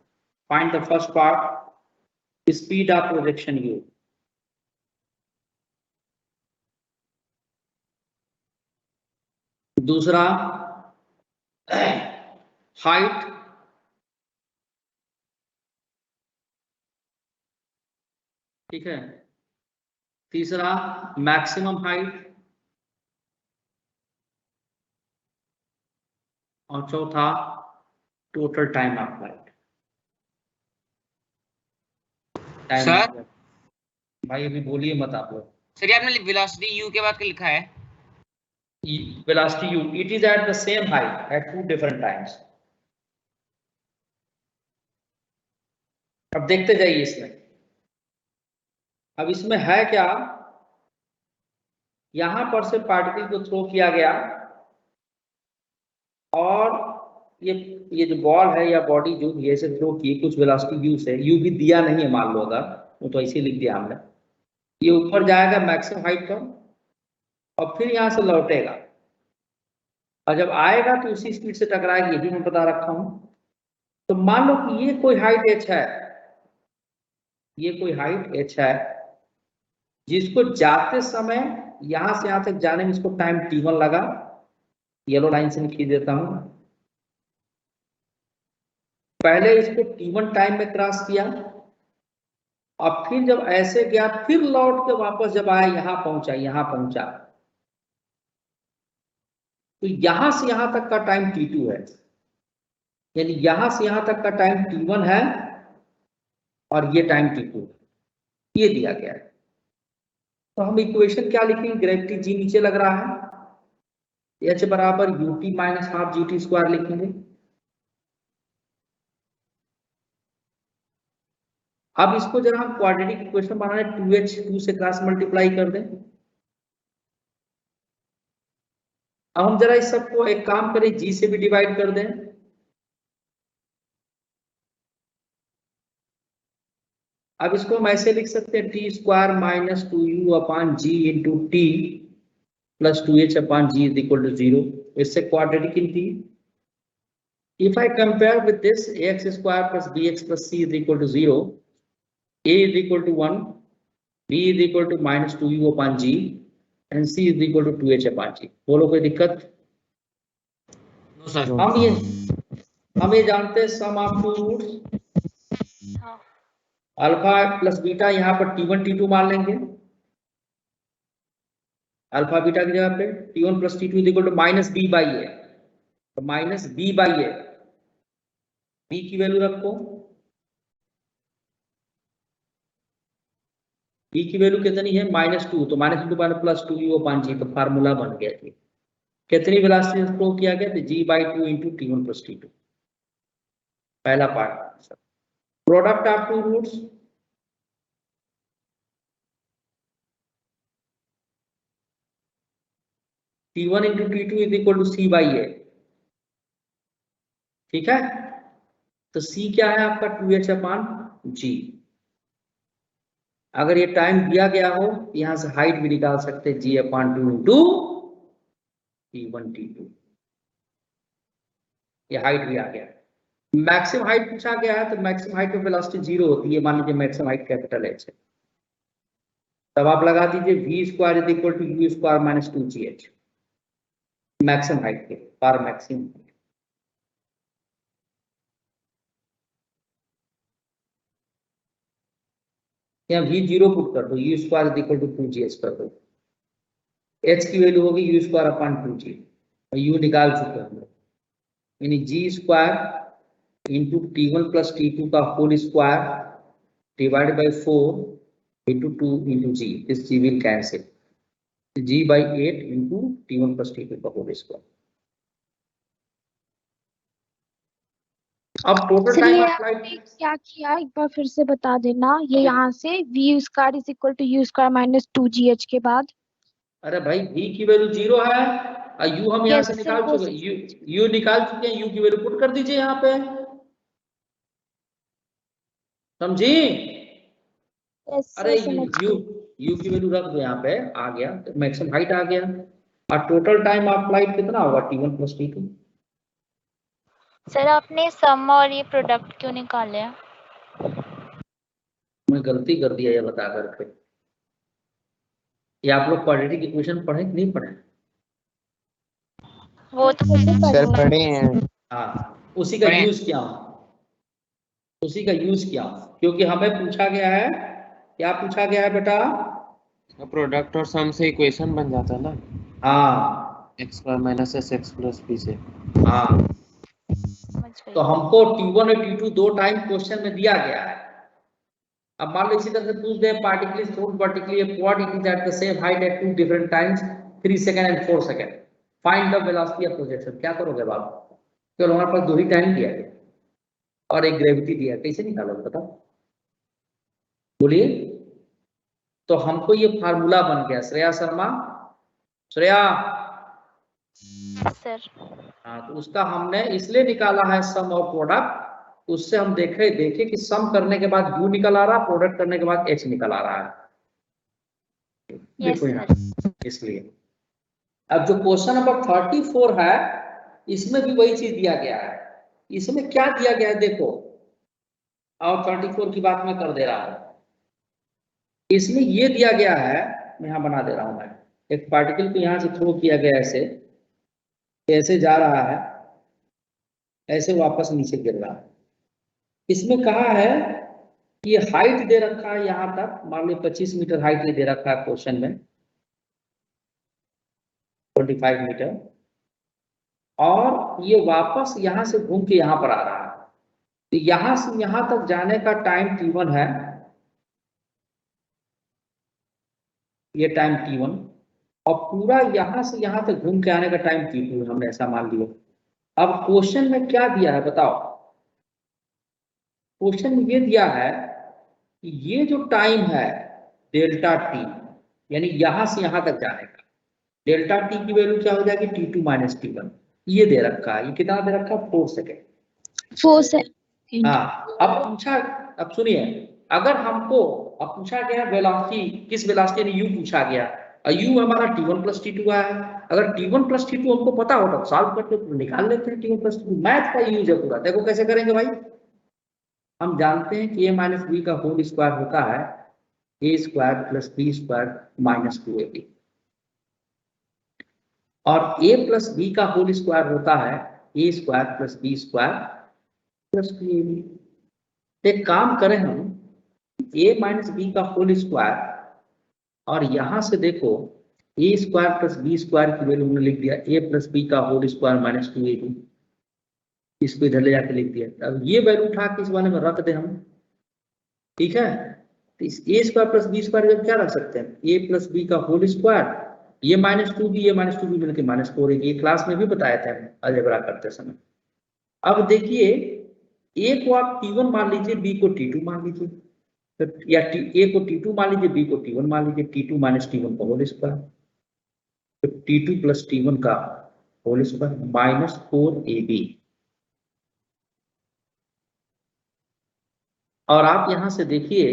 find the first part speed of projection u, दूसरा हाइट, ठीक है, तीसरा मैक्सिमम हाइट, और चौथा total time of flight. Sir भाई अभी बोलिए मत आप लोग। सर ये आपने वेलोसिटी u के बाद क्या लिखा है? velocity u, it is at the same height at two different times। अब देखते जाइए इसमें, अब इसमें है क्या, यहां पर से पार्टिकल को थ्रो किया गया और ये जो बॉल है या बॉडी जो भी ऐसे थ्रो किए, कुछ वेलोसिटी यू से, यू भी दिया नहीं है मान लो, अगर वो तो ऐसे लिख दिया हमने, ये ऊपर जाएगा मैक्सिमम हाइट पर और फिर यहाँ से लौटेगा, और जब आएगा तो उसी स्पीड से टकराएगी, ये भी मैं बता रखा हूं। तो मान लो कि ये कोई हाइट h है, ये कोई हाइट h है, जिसको जाते समय यहां से यहां तक जाने में इसको टाइम t1 लगा, येलो लाइन से लिख देता हूं। पहले इसको t1 टाइम में क्रॉस किया, और फिर जब ऐसे गया, फिर लौट के वापस जब आया यहां पहुंचा, तो यहां से यहां तक का टाइम t2 है, यानी यहां से यहां तक का टाइम t1 है और ये टाइम t2 है, ये दिया गया है। तो हम इक्वेशन क्या लिखेंगे, ग्रेविटी g नीचे लग रहा है, h बराबर ut minus half gt square लिखेंगे। अब इसको जरा हम क्वाड्रेटिक इक्वेशन बनाने, 2h 2 से क्रॉस मल्टीप्लाई कर दें। अब हम जरा इस सबको एक काम करें, g से भी डिवाइड कर दें। अब इसको हम ऐसे लिख सकते हैं, t square minus 2u upon g into t plus 2h upon g is equal to 0। इससे quadratic in t. If I compare with this, ax square plus bx plus c is equal to 0, a is equal to 1, b is equal to minus 2u upon g, and c is equal to 2h upon g। बोलो कोई दिक्कत? No sir. हम ये जानते हैं sum of two roots, alpha plus beta, यहाँ पर t1 t2 मान लेंगे, अल्फा बीटा की जगह पे t1 plus t2 is equal to minus b by A, तो minus b by A, b की वैल्यू रखो, b की वैल्यू कितनी है, -2, तो -2 minus plus 2u upon g, तो फार्मूला बन गया थी। कितनी वेलोसिटी फ्लो किया गया, तो g/2 into t1 plus t2, पहला part. Product of two roots, t1 into t2 is equal to c by A, ठीक है। तो c क्या है आपका 2h अपॉन g। अगर ये टाइम दिया गया हो, यहां से हाइट भी निकाल सकते हैं, g upon 2 into t1 t2, ये हाइट भी आ गया। मैक्सिमम हाइट पूछा गया है, तो मैक्सिमम हाइट में वेलोसिटी 0 होती है, मान लीजिए मैक्सिमम हाइट कैपिटल H है, तब आप लगा दीजिए v square is equal to u square minus 2gh, maximum height के पार मैक्सिमम। यहाँ v 0 पुट कर दो, u square is equal to 2gh कर दो, h की वैल्यू होगी u स्क्वायर अपॉन 2g, और u निकाल चुके हैं हम लोग, यानी g square into t1 plus t2 का whole square divide by 4 into 2 into g, this g will cancel, g by 8 into t1 plus t2 का होल स्क्वायर। अब टोटल टाइम अप्लाइड क्या किया, एक बार फिर से बता देना। ये यहाँ से v square is equal to u square minus 2gh के बाद, अरे भाई v की वैल्यू 0 है और u हम यहाँ से निकाल चुके हैं, u निकाल चुके हैं, u की वैल्यू पुट कर दीजिए यहाँ पे, समझी? अरे u की वैल्यू रख दो यहाँ पे, आ गया, तो मैक्सिमम हाइट आ गया, और टोटल टाइम ऑफ फ्लाइट कितना होगा, t1 प्लस t2। सर आपने सम और ये प्रोडक्ट क्यों निकाले हैं? मैं गलती कर दिया ये बता करके। ये आप लोग क्वाड्रेटिक इक्वेशन पढ़े कि नहीं पढ़े? वो तो सर पढ़े हैं। हाँ, उसी का यूज किया क्योंकि हमें पूछा गया है, क्या पूछा गया है बेटा, प्रोडक्ट और सम से इक्वेशन बन जाता है ना। हाँ, x square minus s x plus b से। हाँ, तो हमको t1 और t2 दो टाइम क्वेश्चन में दिया गया है। अब मान लो इसी तरह से पूछ दे, particle is thrown vertically upward, it is at the same height at two different times 3 second and 4 second, find the velocity of projection. क्या करोगे बाप? तो हमारे पास दो ही टाइम दिया है और एक ग्रेविटी दिया है, कैसे निकालोगे बताओ, बोलिए। तो हमको ये फार्मूला बन गया, श्रेया शर्मा, श्रेया सर हाँ, तो उसका हमने इसलिए निकाला है सम और प्रोडक्ट, उससे हम देखे कि सम करने के बाद u निकल आ रहा, प्रोडक्ट करने के बाद h निकल आ रहा है। देखो यहाँ, इसलिए अब जो क्वेश्चन नंबर 34 है, इसमें भी वही चीज दिया गया है। इसमें क्या दिया गया है देखो, और 34 की बात मैं कर दे रहा हूं। इसमें ये दिया गया है, मैं यहाँ बना दे रहा हूं, मैं एक पार्टिकल को यहाँ से थ्रो किया गया, ऐसे जा रहा है, ऐसे वापस नीचे गिर रहा है। इसमें कहा है कि ये हाइट दे रखा है यहाँ तक, मान लो 25 मीटर हाइट दे रखा है क्वेश्चन में, 25 मीटर, और ये वापस यहाँ से घूम के यहाँ पर आ रहा है। तो यहाँ से यहाँ तक जाने का टाइम t1 है, ये टाइम t1, और पूरा यहाँ से यहाँ तक घूम के आने का टाइम t2 है, हमने ऐसा मान लिया। अब क्वेश्चन में क्या दिया है बताओ, क्वेश्चन में ये दिया है कि ये जो टाइम है डेल्टा टी, यानी यहाँ से यहाँ तक जाने का, डेल्टा टी की वैल्यू क्या हो जाएगी, t2 माइनस t1, ये दे रखा है। ये कितना दे रखा है, 4 सेकेंड। 4 सेकेंड। हाँ, अब पूछा, अब सुनिए, अगर हमको अब पूछा गया वेलोसिटी, किस वेलोसिटी ने u पूछा गया, और u हमारा t1 प्लस t2 आया है। अगर t1 प्लस t2 हमको पता होता तो सॉल्व करके तो निकाल लेते हैं t1 प्लस t2। मैथ का यूज है पूरा। देखो कैसे करेंगे भाई, हम जानते हैं कि a माइनस बी का होल स्क्वायर होता है a square plus b square minus 2ab, और a प्लस बी का होल स्क्वायर होता है a square plus b square plus 2ab। एक काम करें हम, a माइनस बी का होल स्क्वायर, और यहां से देखो a square plus b square की वैल्यू हमने लिख दिया a प्लस बी का होल स्क्वायर माइनस 2ab, इसको इधर ले जाके लिख दिया। अब ये वैल्यू उठा के इस वाले में रख दे हम, ठीक है। तो इस a square plus b square जब क्या रख सकते हैं, a प्लस बी का होल स्क्वायर, ये माइनस 2b, ये माइनस 2b मिलकर माइनस 4ab, ये क्लास में भी बताया था अलजेब्रा करते समय। अब देखिए, a को आप t1 मान लीजिए, b को t2 मान लीजिए, तो या a को t2 मान लीजिए, b को t1 मान लीजिए, t2 माइनस t1 का होल स्क्वायर, तो t2 प्लस t1 का होल स्क्वायर माइनस 4ab। और आप यहां से देखिए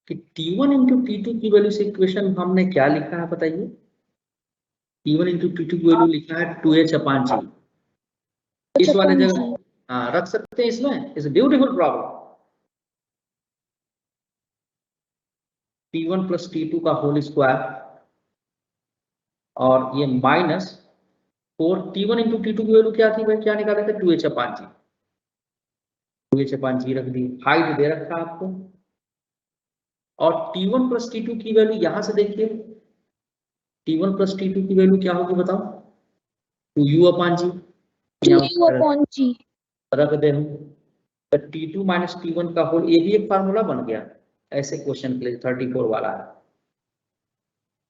कि t1 इंटू t2 की वैल्यू से इक्वेशन हमने क्या लिखा है बताइए, t1 इंटू t2 की वैल्यू लिखा है 2h/g। इस वाले जगह हाँ रख सकते हैं, इसमें is beautiful problem. t1 plus t2 का होल स्क्वायर, और ये माइनस 4, t1 इंटू t2 की वैल्यू क्या थी भाई, क्या निकाले थे, 2h/g, 2h/g रख दी। हाइट दे रखा आपको, और t1 प्लस t2 की वैल्यू यहां से देखिए, t1 प्लस t2 की वैल्यू क्या होगी बताओ, 2u/g, 2u/g रख दे हम। तो t2 माइनस t1 का होल, ये भी एक फार्मूला बन गया ऐसे क्वेश्चन के लिए, 34 वाला है।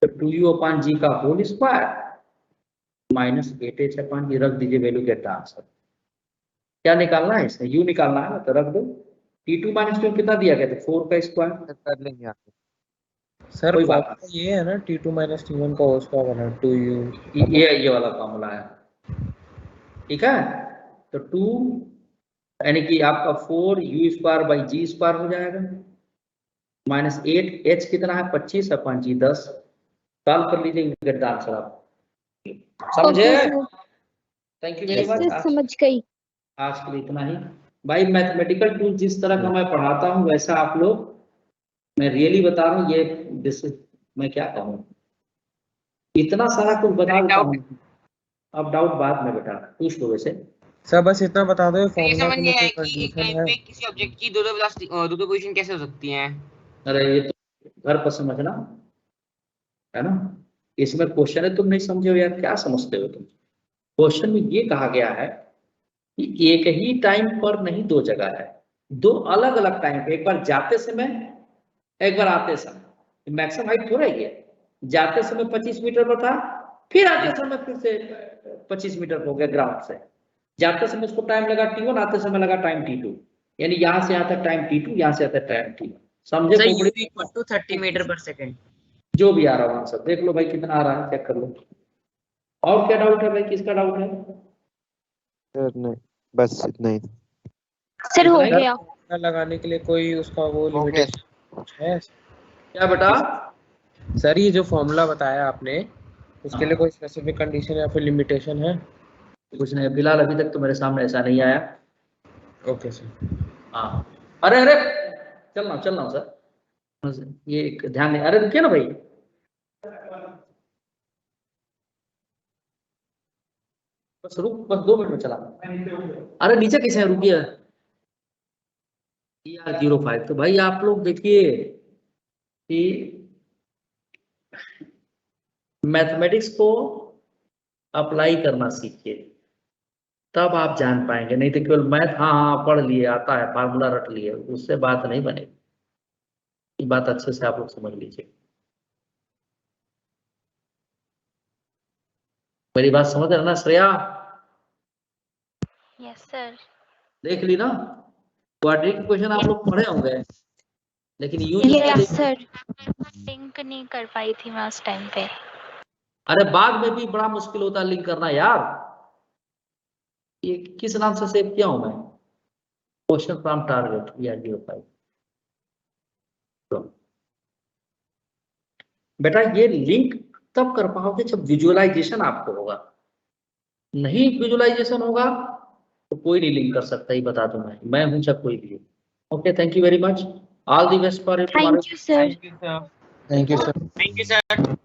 तो 2u/g का होल स्क्वायर माइनस 8h/g, रख दीजिए वैल्यू, गेट द आंसर। क्या निकालना है इसमें, u निकालना है, तो रख दो। t2 माइनस t1 कितना दिया गया था, 4 का स्क्वायर कर लेंगे आप सर कोई बात फॉर्मूला ये है ना, t2 माइनस t1 का होल स्क्वायर बना 2u। ये वाला फॉर्मूला है, ठीक है। तो 2 यानी कि आपका 4u square by g square हो जाएगा, माइनस 8, h कितना है 25/g 10, सॉल्व कर लीजिए, गेट द आंसर। आप समझे? Thank you very much. समझ गई। आज के लिए इतना ही भाई। मैथमेटिकल टूल जिस तरह का मैं पढ़ाता हूँ वैसा आप लोग, मैं रियली बता रहा हूँ, ये मैं क्या कहूँ, इतना सारा कुछ बता देता हूँ। अब डाउट बाद में बेटा पूछ लो। वैसे सर बस इतना बता दो, ये फॉर्मूला समझ के नहीं लिए आया कोई कि एक कंडीशन टाइम है? पे किसी ऑब्जेक्ट की दो दो पोजीशन कैसे हो सकती हैं? अरे ये तो घर पर समझना है ना, इसमें क्वेश्चन है, तुम नहीं समझे हो यार, क्या समझते हो तुम। क्वेश्चन में ये कहा गया है कि एक ही टाइम पर नहीं, दो जगह है, दो अलग अलग टाइम पे, एक बार जाते समय, एक बार आते समय। मैक्सिमम हाइट थोड़ा ही है, जाते समय 25 मीटर पर था, फिर आते समय फिर से 25 मीटर हो गया ग्राउंड से। जाते समय उसको टाइम लगा t1, आते समय लगा टाइम t2, यानी यहाँ से आता टाइम t2, यहाँ से आता टाइम t1। समझे? Sir u equal to 30 metre पर सेकंड, जो भी आ रहा है आंसर देख लो भाई, कितना आ रहा है चेक कर लो। और क्या डाउट है भाई, किसका डाउट है? सर नहीं, बस इतना ही। सर हो इतना ही? गया। फॉर्मूला लगाने के लिए कोई उसका वो हो गया। लिमिटेशन है? क्या बेटा? सर ये जो फॉर्मूला बताया आपने उसके लिए कोई स्पेसिफिक कंडीशन या फिर लिमिटेशन है? कुछ नहीं, फिलहाल अभी तक तो मेरे सामने ऐसा नहीं आया। Okay sir. हाँ, अरे अरे चल रहा हूँ सर, ये एक ध्यान नहीं, अरे रुकिए ना भाई, बस रुक, बस 2 मिनट में चला। अरे नीचे कैसे है, रुकिए। ER05, तो भाई आप लोग देखिए कि मैथमेटिक्स को अप्लाई करना सीखिए, तब आप जान पाएंगे, नहीं तो केवल मैथ हाँ हाँ पढ़ लिए, आता है, फार्मूला रट लिए, उससे बात नहीं बनेगी। ये बात अच्छे से आप लोग समझ लीजिए। मेरी बात समझ रहे ना श्रेया? Yes sir. देख ली ना, क्वाड्रेटिक क्वेश्चन आप लोग पढ़े होंगे, लेकिन यूज यस सर। लिंक नहीं कर पाई थी मैं उस टाइम पे। अरे बाद में भी बड़ा मुश्किल होता है लिंक करना यार। ये किस नाम से सेव किया हूं मैं? Question from target ER05। बेटा ये लिंक तब कर पाओगे जब विजुअलाइजेशन आपको होगा, नहीं विजुअलाइजेशन होगा तो कोई नहीं लिंक कर सकता, ही बता दूं मैं हूं चाहे कोई भी। Okay, thank you very much, all the best for thank you sir. Thank you sir. Thank you sir.